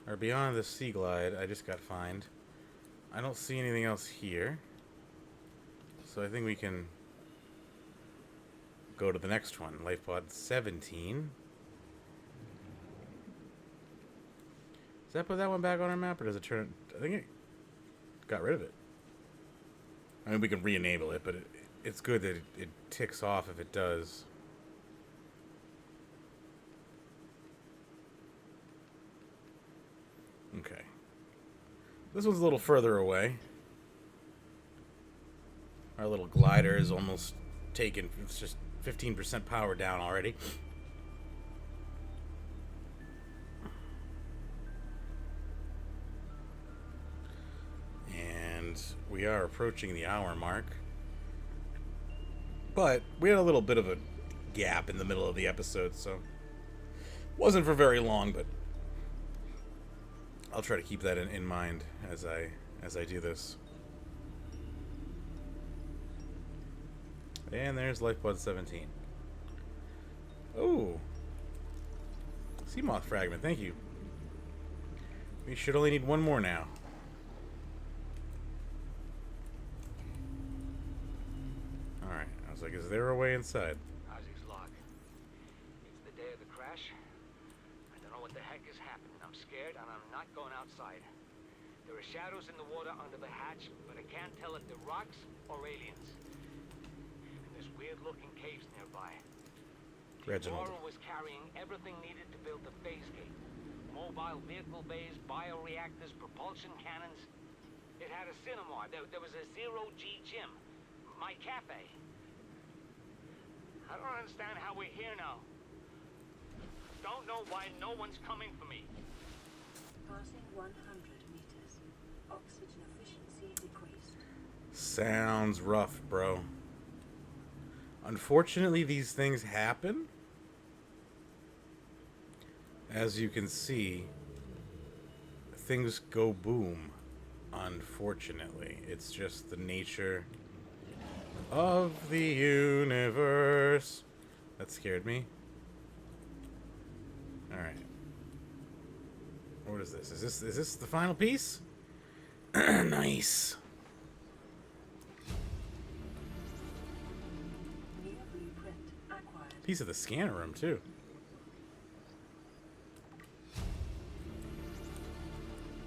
or beyond the Sea Glide, I just got fined. I don't see anything else here. So I think we can go to the next one, LifePod 17. Does that put that one back on our map, or does it turn it? I think it got rid of it. I mean, we can re-enable it, but it's good that it ticks off if it does. Okay. This one's a little further away. Our little glider is almost taken. It's just 15% power down already. And we are approaching the hour mark. But we had a little bit of a gap in the middle of the episode, so wasn't for very long, but I'll try to keep that in mind as I do this. And there's LifePod 17. Oh, Seamoth fragment. Thank you. We should only need one more now. All right. I was like, is there a way inside? Isaac's log. It's the day of the crash. I don't know what the heck is happening. I'm scared and I'm not going outside. There are shadows in the water under the hatch, but I can't tell if they're rocks or aliens. And there's weird-looking caves nearby. Reginald. Laura was carrying everything needed to build the phase gate. Mobile vehicle bays, bioreactors, propulsion cannons. It had a cinema. There was a zero-G gym. My cafe. I don't understand how we're here now. Don't know why no one's coming for me. Passing 100 meters. Oxygen efficiency decreased. Sounds rough, bro. Unfortunately, these things happen. As you can see, things go boom. Unfortunately, it's just the nature of the universe. That scared me. Alright. What is this? Is this the final piece? Nice. New blueprint acquired. Piece of the scanner room, too.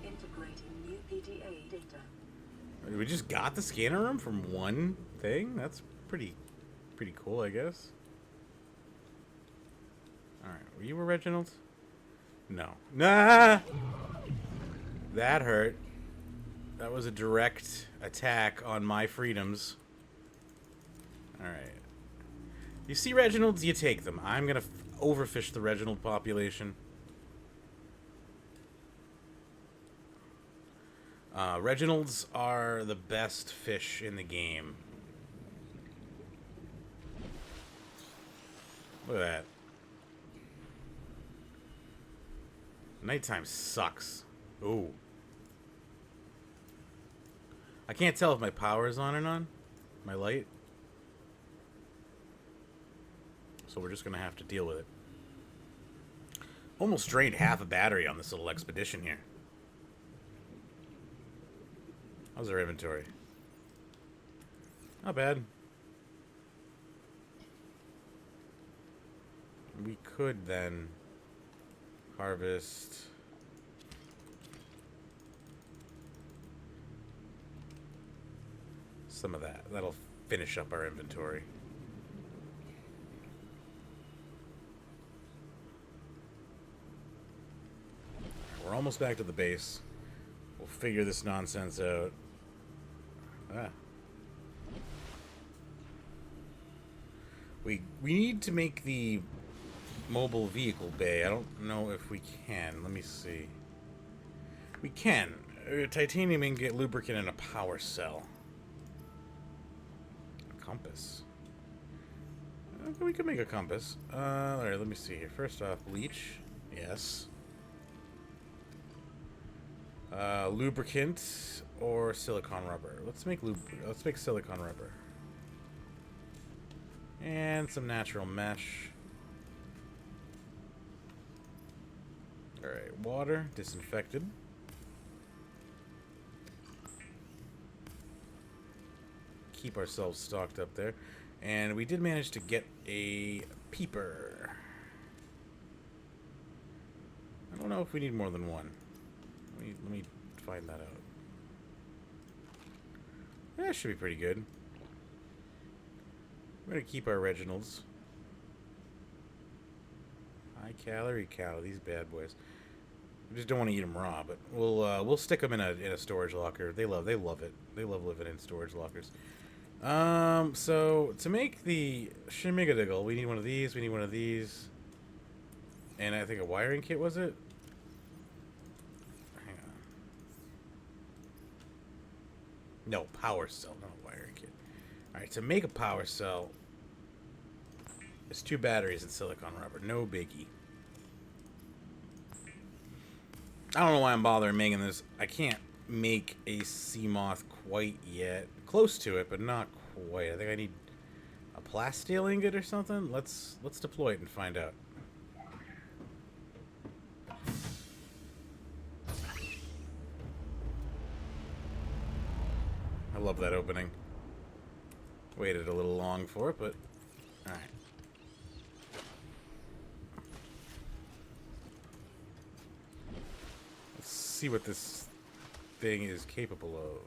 Integrating new PDA data. We just got the scanner room from one thing? That's pretty cool, I guess. Alright, were you a Reginald? No. Nah! That hurt. That was a direct attack on my freedoms. Alright. You see Reginalds, you take them. I'm gonna overfish the Reginald population. Reginalds are the best fish in the game. Look at that. Nighttime sucks. Ooh. I can't tell if my power is on or not. My light. So we're just gonna have to deal with it. Almost drained half a battery on this little expedition here. How's our inventory? Not bad. We could then harvest some of that. That'll finish up our inventory. We're almost back to the base. We'll figure this nonsense out. Ah. We need to make the mobile vehicle bay. I don't know if we can. Let me see. We can. Titanium ingot, lubricant, and a power cell. A compass. Okay, we could make a compass. Alright, let me see here. First off, bleach. Yes. Lubricant or silicone rubber. Let's make silicone rubber. And some natural mesh. Alright, water, disinfected. Keep ourselves stocked up there. And we did manage to get a peeper. I don't know if we need more than one. Let me find that out. That should be pretty good. We're gonna keep our Reginalds. High calorie cow, these bad boys. We just don't want to eat them raw, but we'll stick them in a storage locker. They love it. They love living in storage lockers. So to make the Shimigadiggle, we need one of these. We need one of these, and I think a wiring kit, was it? Hang on. No, power cell, not a wiring kit. All right, to make a power cell, it's 2 batteries and silicone rubber. No biggie. I don't know why I'm bothering making this. I can't make a sea moth quite yet. Close to it, but not quite. I think I need a plasteel ingot or something. Let's deploy it and find out. I love that opening. Waited a little long for it, but alright. Let's see what this thing is capable of.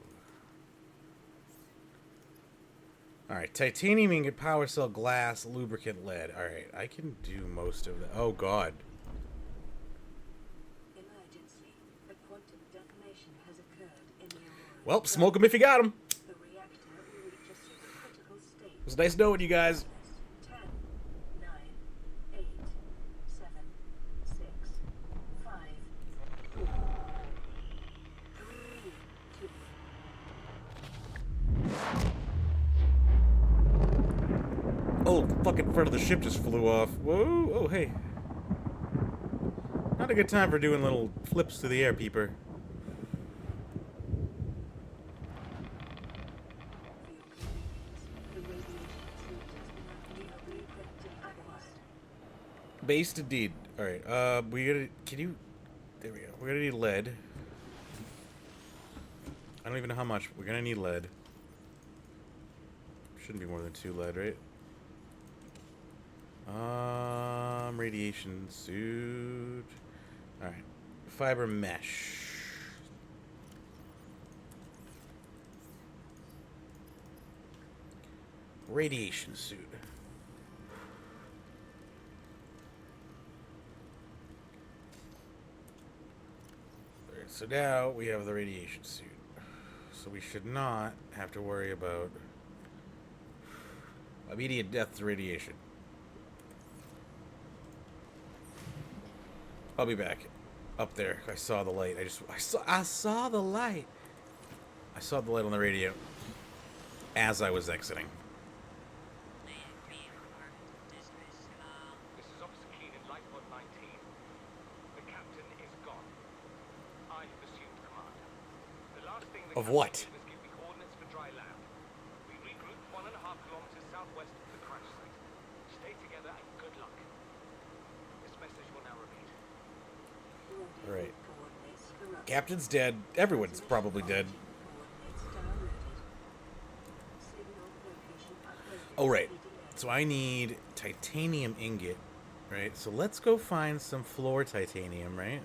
Alright, titanium ingot, power cell, glass, lubricant, lead. Alright, I can do most of that. Oh, God. Emergency. A quantum detonation has occurred in the Aurora. Well, smoke them if you got them. The reactor will reach a supercritical state. It was nice knowing you guys. 10, 9, 8, 7, 6, 5, 4, 3, 2. Oh, fucking front of the ship just flew off. Whoa, oh, hey. Not a good time for doing little flips through the air, peeper. For your convenience, the radiation suit has been new blueprint acquired. Based indeed. Alright, we gotta, can you, there we go. We're gonna need lead. I don't even know how much, we're gonna need lead. Shouldn't be more than 2 lead, right? Radiation suit. Alright. Fiber mesh. Radiation suit. Alright, so now we have the radiation suit. So we should not have to worry about immediate death to radiation. I'll be back. Up there. I saw the light. I saw the light. I saw the light on the radio as I was exiting. This is Officer Keane in Lifeboat 19. The captain is gone. I have assumed command. The last thing the Of captain what? did was give me coordinates for dry land. We regrouped 1.5 kilometers southwest of the crash site. Stay together and good luck. This message will now repeat. Right. Coordinates corrupted. Captain's dead. Everyone's probably dead. Coordinates downloaded. Signal location uploaded. Oh, right. PDA. So I need titanium ingot, right? So let's go find some floor titanium, right?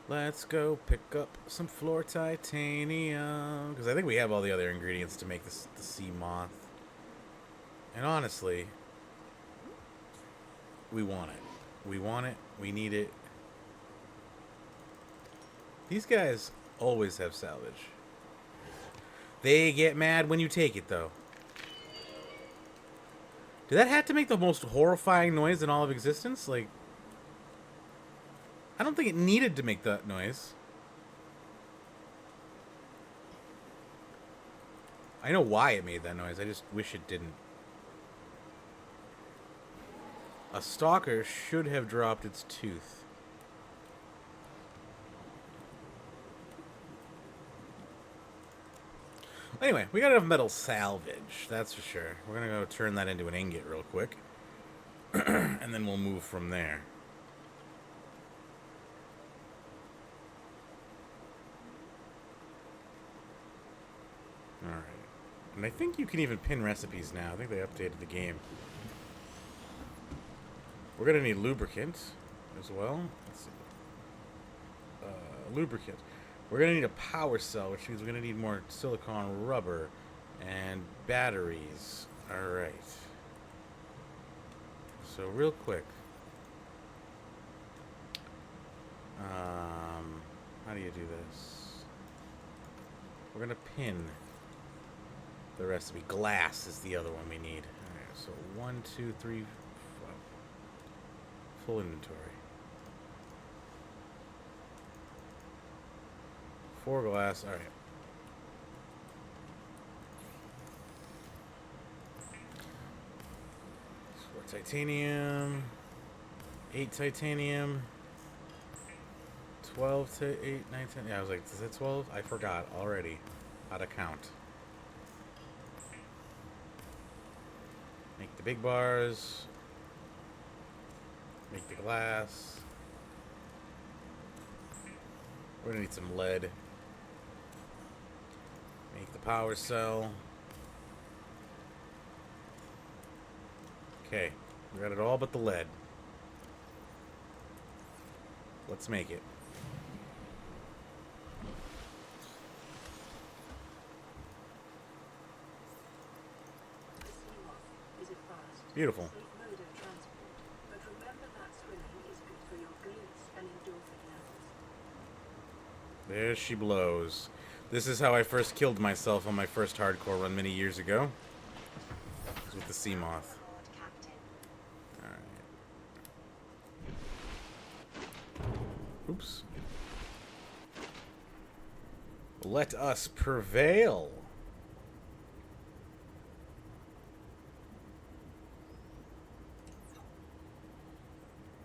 Let's go pick up some floor titanium. Because I think we have all the other ingredients to make this the sea moth. And honestly, we want it. We want it. We need it. These guys always have salvage. They get mad when you take it, though. Did that have to make the most horrifying noise in all of existence? Like, I don't think it needed to make that noise. I know why it made that noise. I just wish it didn't. A stalker should have dropped its tooth. Anyway, we got enough metal salvage, that's for sure. We're gonna go turn that into an ingot real quick. And then we'll move from there. Alright. And I think you can even pin recipes now. I think they updated the game. We're gonna need lubricant as well. Let's see. Lubricant. We're gonna need a power cell, which means we're gonna need more silicone rubber and batteries. Alright. So real quick. How do you do this? We're gonna pin the recipe. Glass is the other one we need. Alright, so 1, 2, 3, 4. Full inventory. 4 glass. Alright. So titanium. 8 titanium. 12 to 8, 9, 10. Yeah, I was like, is it 12? I forgot already how to count. Make the big bars. Make the glass. We're gonna need some lead. Make the power cell. Okay, we got it all but the lead. Let's make it. The Seamoth is a fast, Beautiful. safe mode of transport, but remember that swimming is good for your glutes and endorphin levels. There she blows. This is how I first killed myself on my first hardcore run many years ago. It was with the Seamoth. Alright. Oops. Let us prevail.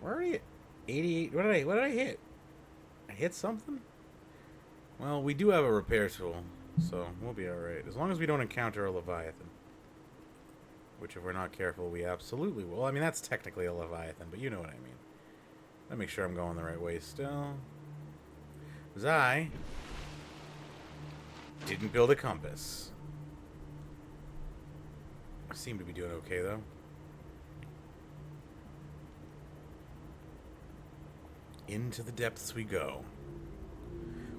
Where are you? 88. What did I hit? I hit something? Well, we do have a repair tool, so we'll be alright. As long as we don't encounter a Leviathan. Which, if we're not careful, we absolutely will. I mean, that's technically a Leviathan, but you know what I mean. Let me make sure I'm going the right way still. Because I didn't build a compass. I seem to be doing okay, though. Into the depths we go.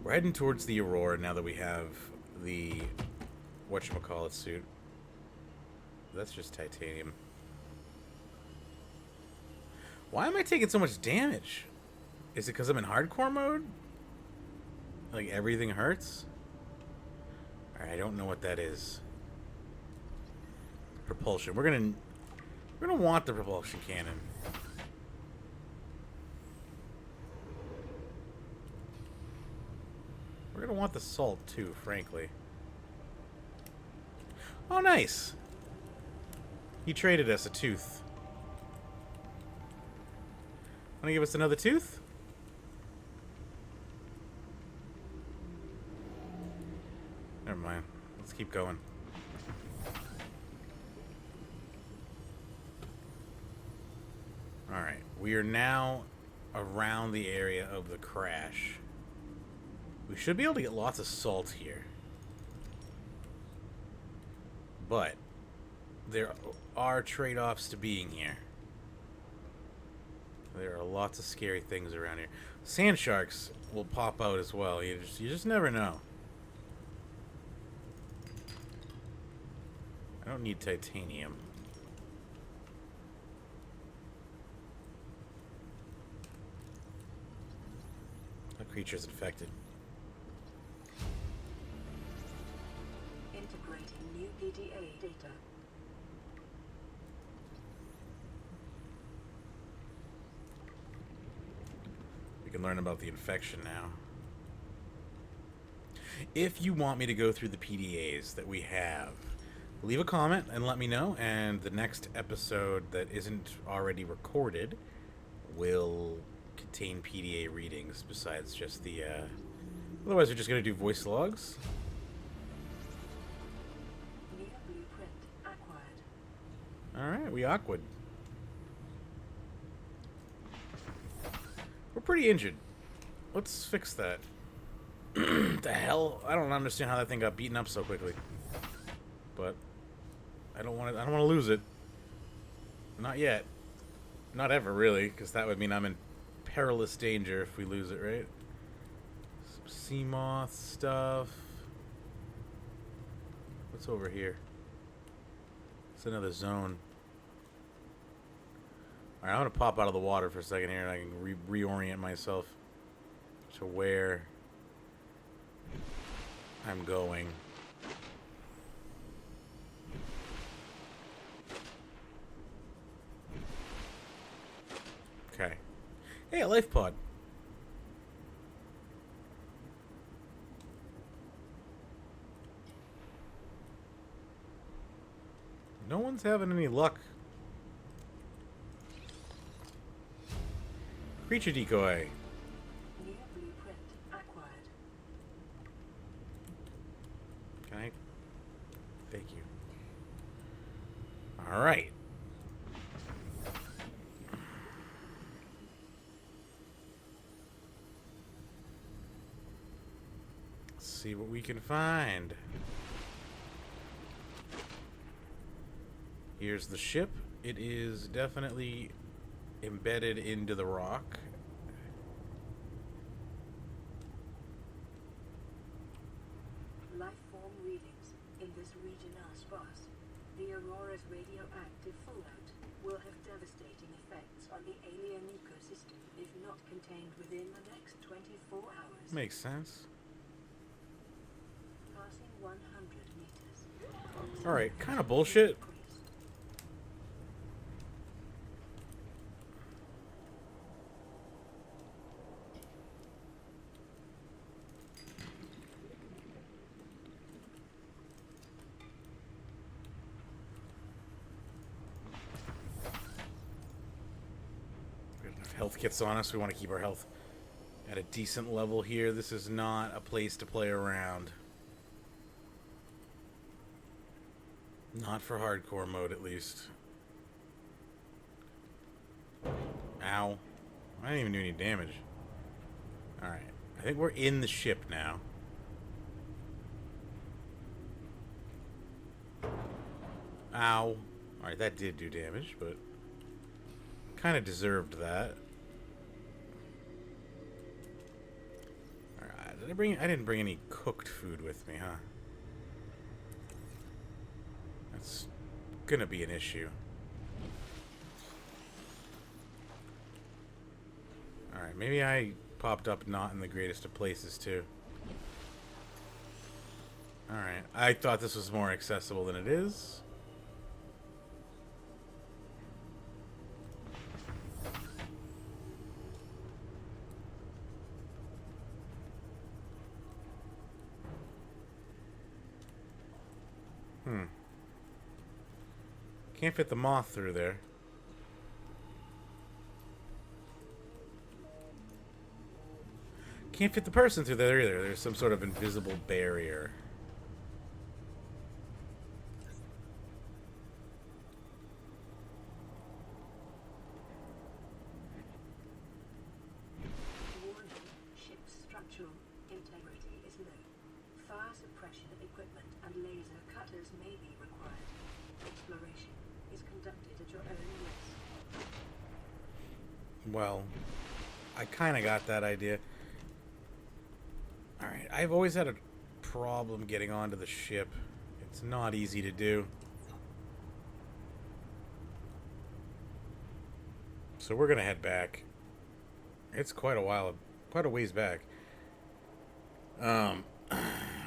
We're heading towards the Aurora now that we have the whatchamacallit suit. That's just titanium. Why am I taking so much damage? Is it because I'm in hardcore mode? Like everything hurts? Alright, I don't know what that is. Propulsion. We're gonna want the propulsion cannon. We're gonna want the salt too, frankly. Oh, nice. He traded us a tooth. Wanna give us another tooth? Never mind. Let's keep going. Alright. We are now around the area of the crash. We should be able to get lots of salt here. But there are trade-offs to being here. There are lots of scary things around here. Sand sharks will pop out as well. You just never know. I don't need titanium. That creature's infected. Integrating new PDA data. We can learn about the infection now. If you want me to go through the PDAs that we have, leave a comment and let me know, and the next episode that isn't already recorded will contain PDA readings besides just the, otherwise we're just going to do voice logs. New blueprint acquired. Alright, we awkward. We're pretty injured. Let's fix that. The hell? I don't understand how that thing got beaten up so quickly. But I don't want to lose it. Not yet. Not ever, really, because that would mean I'm in perilous danger if we lose it, right? Some sea moth stuff. What's over here? It's another zone. Alright, I'm gonna pop out of the water for a second here and I can reorient myself to where I'm going. Okay. Hey, a life pod. No one's having any luck. Creature decoy. New blueprint acquired. Can I? Thank you. All right. Let's see what we can find. Here's the ship. It is definitely embedded into the rock. this region are sparse, the Aurora's radioactive fallout will have devastating effects on the alien ecosystem if not contained within the next 24 hours. Makes sense. Passing 100 meters. Alright, kind of bullshit. Health kits on us. We want to keep our health at a decent level here. This is not a place to play around. Not for hardcore mode, at least. Ow. I didn't even do any damage. Alright. I think we're in the ship now. Ow. Alright, that did do damage, but kind of deserved that. I didn't bring any cooked food with me, huh? That's gonna be an issue. Alright, maybe I popped up not in the greatest of places, too. Alright, I thought this was more accessible than it is. Can't fit the moth through there. Can't fit the person through there either. There's some sort of invisible barrier. Warning, ship's structural integrity is low. Fire suppression equipment and laser cutters may be required. Exploration is conducted at your own risk. Well, I kind of got that idea. Alright, I've always had a problem getting onto the ship. It's not easy to do. So we're gonna head back. It's quite a ways back.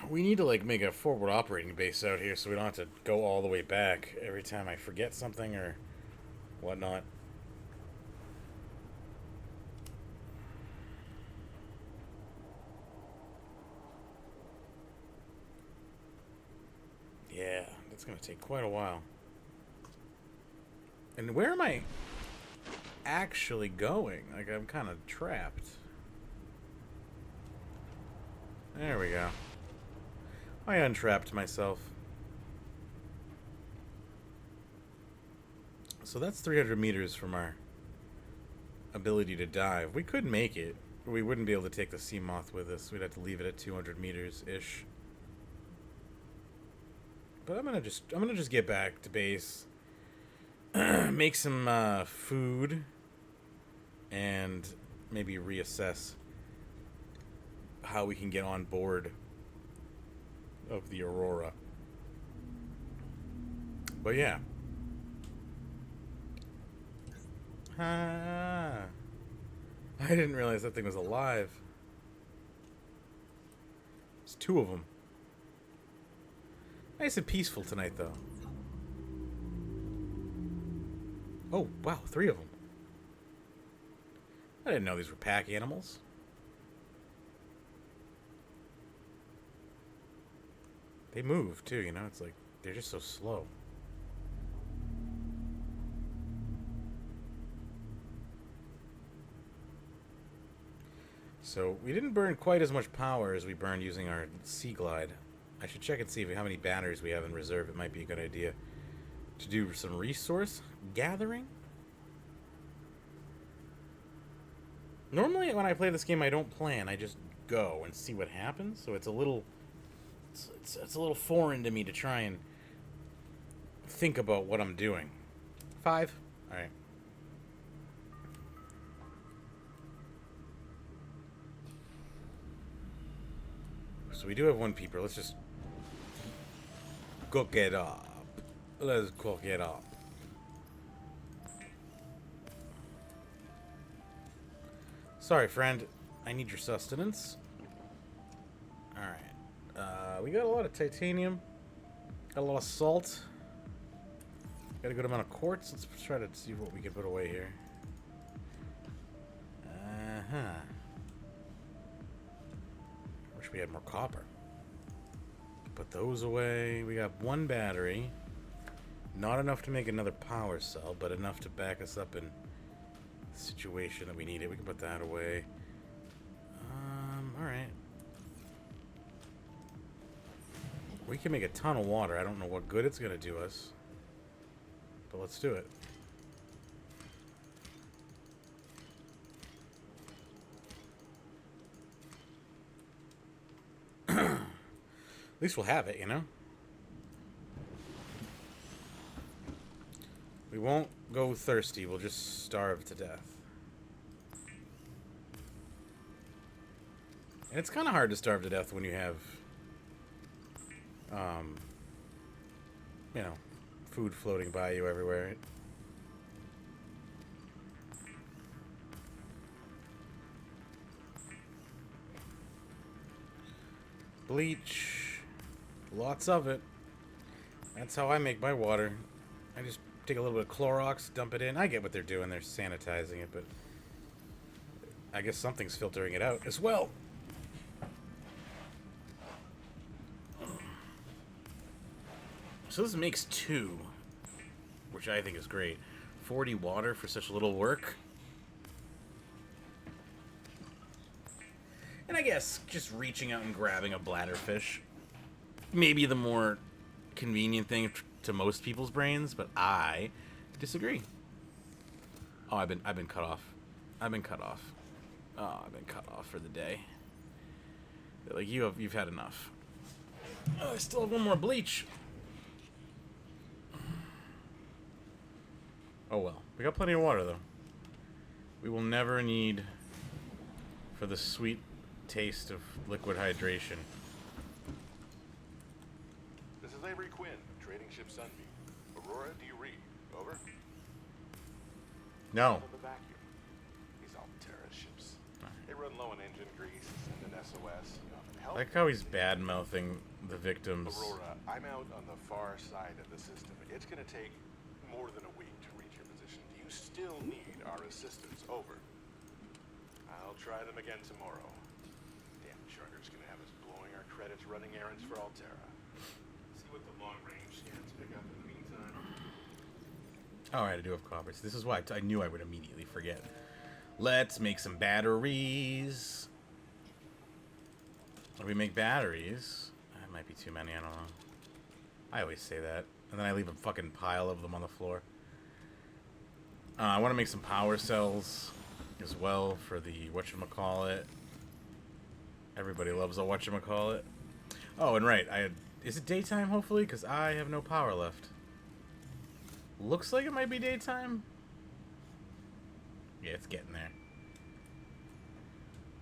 We need to like make a forward operating base out here so we don't have to go all the way back every time I forget something or whatnot. Yeah, that's gonna take quite a while. And where am I actually going? Like, I'm kind of trapped. There we go. I untrapped myself. So that's 300 meters from our ability to dive. We could make it. We wouldn't be able to take the sea moth with us. We'd have to leave it at 200 meters-ish. But I'm gonna just get back to base, make some food, and maybe reassess how we can get on board of the Aurora. But yeah. I didn't realize that thing was alive. There's two of them. Nice and peaceful tonight, though. Oh, wow, 3 of them. I didn't know these were pack animals. They move, too, you know? It's like, they're just so slow. So, we didn't burn quite as much power as we burned using our Sea Glide. I should check and see how many batteries we have in reserve. It might be a good idea to do some resource gathering. Normally, when I play this game, I don't plan. I just go and see what happens. So it's a little, it's a little foreign to me to try and think about what I'm doing. 5. All right. So we do have one peeper. Let's just cook it up. Let's cook it up. Sorry, friend. I need your sustenance. Alright. We got a lot of titanium. Got a lot of salt. Got a good amount of quartz. Let's try to see what we can put away here. Wish we had more copper. Put those away. We got one battery. Not enough to make another power cell, but enough to back us up in the situation that we need it. We can put that away. Alright. We can make a ton of water. I don't know what good it's going to do us. But let's do it. At least we'll have it, you know? We won't go thirsty. We'll just starve to death. And it's kind of hard to starve to death when you have, you know, food floating by you everywhere. Bleach. Lots of it. That's how I make my water. I just take a little bit of Clorox, dump it in. I get what they're doing. They're sanitizing it, but I guess something's filtering it out as well. So this makes 2, which I think is great. 40 water for such little work. And I guess just reaching out and grabbing a bladderfish, maybe the more convenient thing to most people's brains, but I disagree. Oh, I've been cut off. I've been cut off. Oh, I've been cut off for the day. Like you've had enough. Oh, I still have one more bleach. Oh well, we got plenty of water though. We will never need for the sweet taste of liquid hydration. This is Avery Quinn, trading ship Sunbeam. Aurora, do you read? Over? No. On the vacuum. These Altera ships. They run low on engine grease and an SOS. I like how he's bad-mouthing the victims. Aurora, I'm out on the far side of the system. It's gonna take more than a week to reach your position. Do you still need our assistance? Over. I'll try them again tomorrow. Damn charter's gonna have us blowing our credits running errands for Altera. See what the long-range scans pick up in the meantime. Alright, I do have copper. So this is why I knew I would immediately forget. Let's make some batteries. If we make batteries, that might be too many, I don't know. I always say that. And then I leave a fucking pile of them on the floor. I want to make some power cells as well for the whatchamacallit. Everybody loves a whatchamacallit. Oh, and right, is it daytime, hopefully? Because I have no power left. Looks like it might be daytime. Yeah, it's getting there.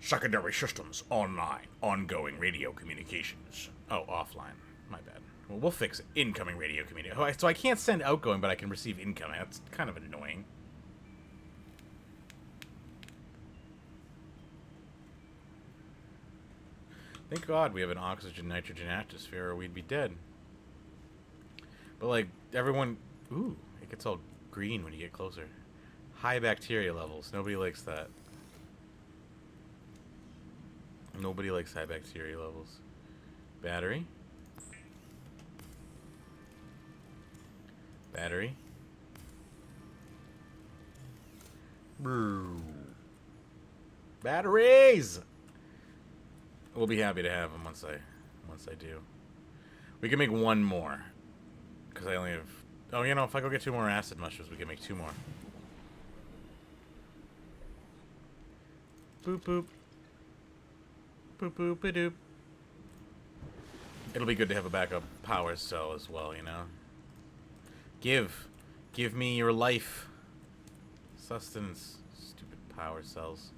Secondary systems online. Ongoing radio communications. Oh, offline. My bad. Well, we'll fix it. Incoming radio communication. So I can't send outgoing, but I can receive incoming. That's kind of annoying. Thank God we have an oxygen-nitrogen atmosphere or we'd be dead. But, like, everyone... Ooh, it gets all green when you get closer. High bacteria levels. Nobody likes that. Nobody likes high bacteria levels. Battery. Battery. Brew. Batteries! We'll be happy to have them once I do. We can make one more. Because I only have... Oh, you know, if I go get 2 more acid mushrooms, we can make 2 more. Boop, boop. Boop, boop, ba-doop. It'll be good to have a backup power cell as well, you know? Give me your life. Sustenance. Stupid power cells.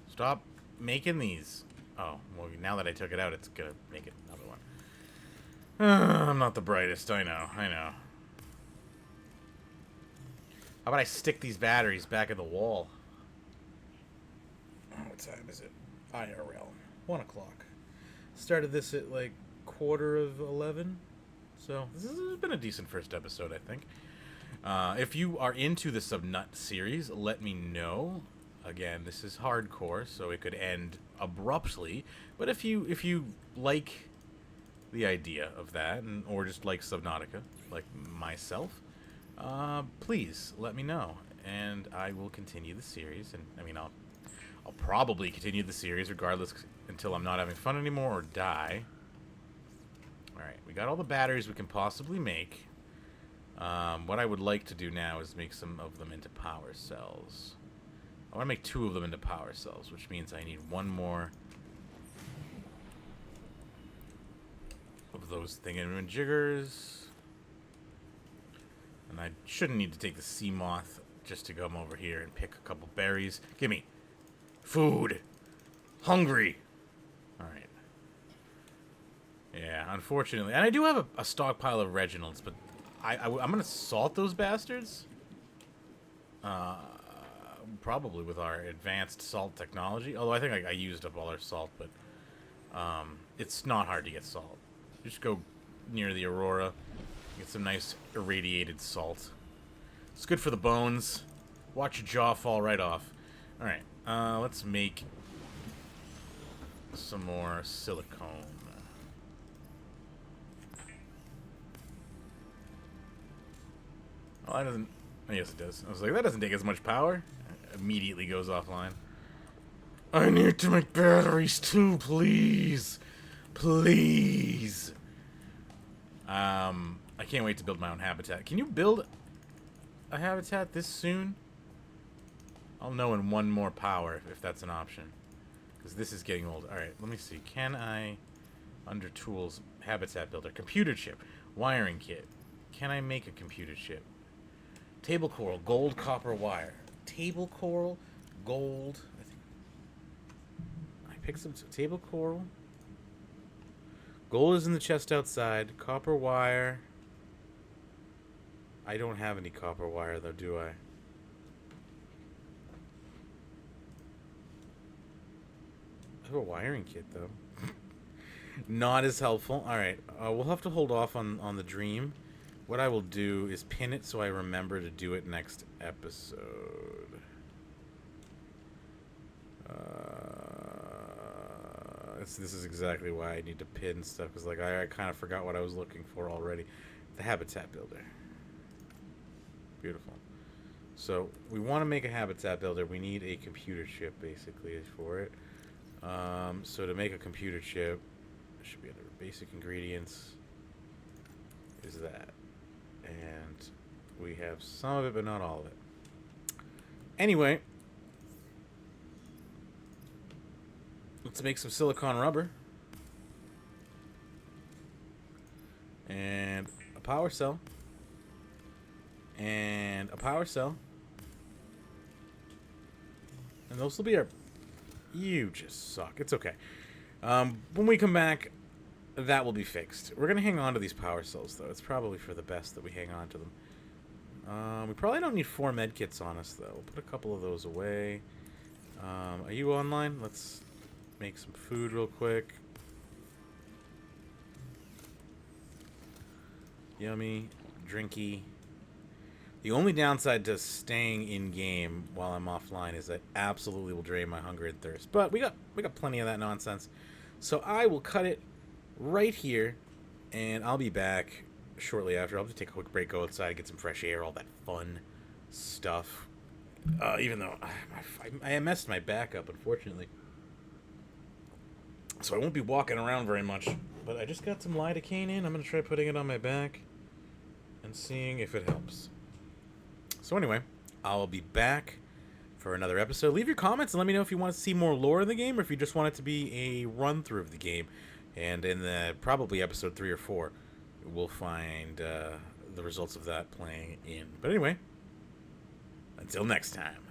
Stop making these. Oh, well, now that I took it out, it's gonna make it another one. I'm not the brightest, I know. How about I stick these batteries back in the wall? What time is it? IRL. 1 o'clock. Started this at like 11:15. So this has been a decent first episode, I think. If you are into the Subnut series, let me know. Again, this is hardcore, so it could end abruptly. But if you like the idea of that, or just like Subnautica, like myself, please let me know, and I will continue the series. And I mean, I'll probably continue the series regardless until I'm not having fun anymore or die. Alright, we got all the batteries we can possibly make. What I would like to do now is make some of them into power cells. I want to make 2 of them into power cells, which means I need 1 more of those thingamajiggers. And I shouldn't need to take the sea moth just to come over here and pick a couple berries. Gimme food. Hungry. Alright. Yeah, unfortunately. And I do have a stockpile of Reginald's, but I'm going to salt those bastards. Probably with our advanced salt technology. Although I think I used up all our salt, but it's not hard to get salt. Just go near the Aurora, get some nice irradiated salt. It's good for the bones. Watch your jaw fall right off. Alright, let's make some more silicone. Oh, that doesn't... Oh, yes, it does. I was like, that doesn't take as much power. It immediately goes offline. I need to make batteries too, please. Please. I can't wait to build my own habitat. Can you build a habitat this soon? I'll know in 1 more power if that's an option. Because this is getting old. Alright, let me see. Can I, under tools, habitat builder, computer chip, wiring kit. Can I make a computer chip? Table coral, gold, copper, wire. Table coral, gold. I picked some table coral. Gold is in the chest outside. Copper wire. I don't have any copper wire, though, do I? I have a wiring kit, though. Not as helpful. Alright, we'll have to hold off on the dream. What I will do is pin it so I remember to do it next episode. This is exactly why I need to pin stuff, because like I kind of forgot what I was looking for already. The habitat builder. Beautiful. So we want to make a habitat builder. We need a computer chip basically for it. So to make a computer chip, it should be under basic ingredients. Is that, and we have some of it, but not all of it. Anyway. Let's make some silicone rubber. And a power cell. And a power cell. And those will be our... You just suck. It's okay. When we come back, that will be fixed. We're going to hang on to these power cells, though. It's probably for the best that we hang on to them. We probably don't need 4 medkits on us, though. We'll put a couple of those away. Are you online? Let's... make some food real quick. Yummy, drinky. The only downside to staying in game while I'm offline is that absolutely will drain my hunger and thirst. But we got plenty of that nonsense. So I will cut it right here, and I'll be back shortly after. I'll just take a quick break, go outside, get some fresh air, all that fun stuff. Even though I messed my back up, unfortunately. So I won't be walking around very much, but I just got some lidocaine in. I'm going to try putting it on my back and seeing if it helps. So anyway, I'll be back for another episode. Leave your comments and let me know if you want to see more lore in the game or if you just want it to be a run-through of the game. And in the probably episode 3 or 4, we'll find the results of that playing in. But anyway, until next time.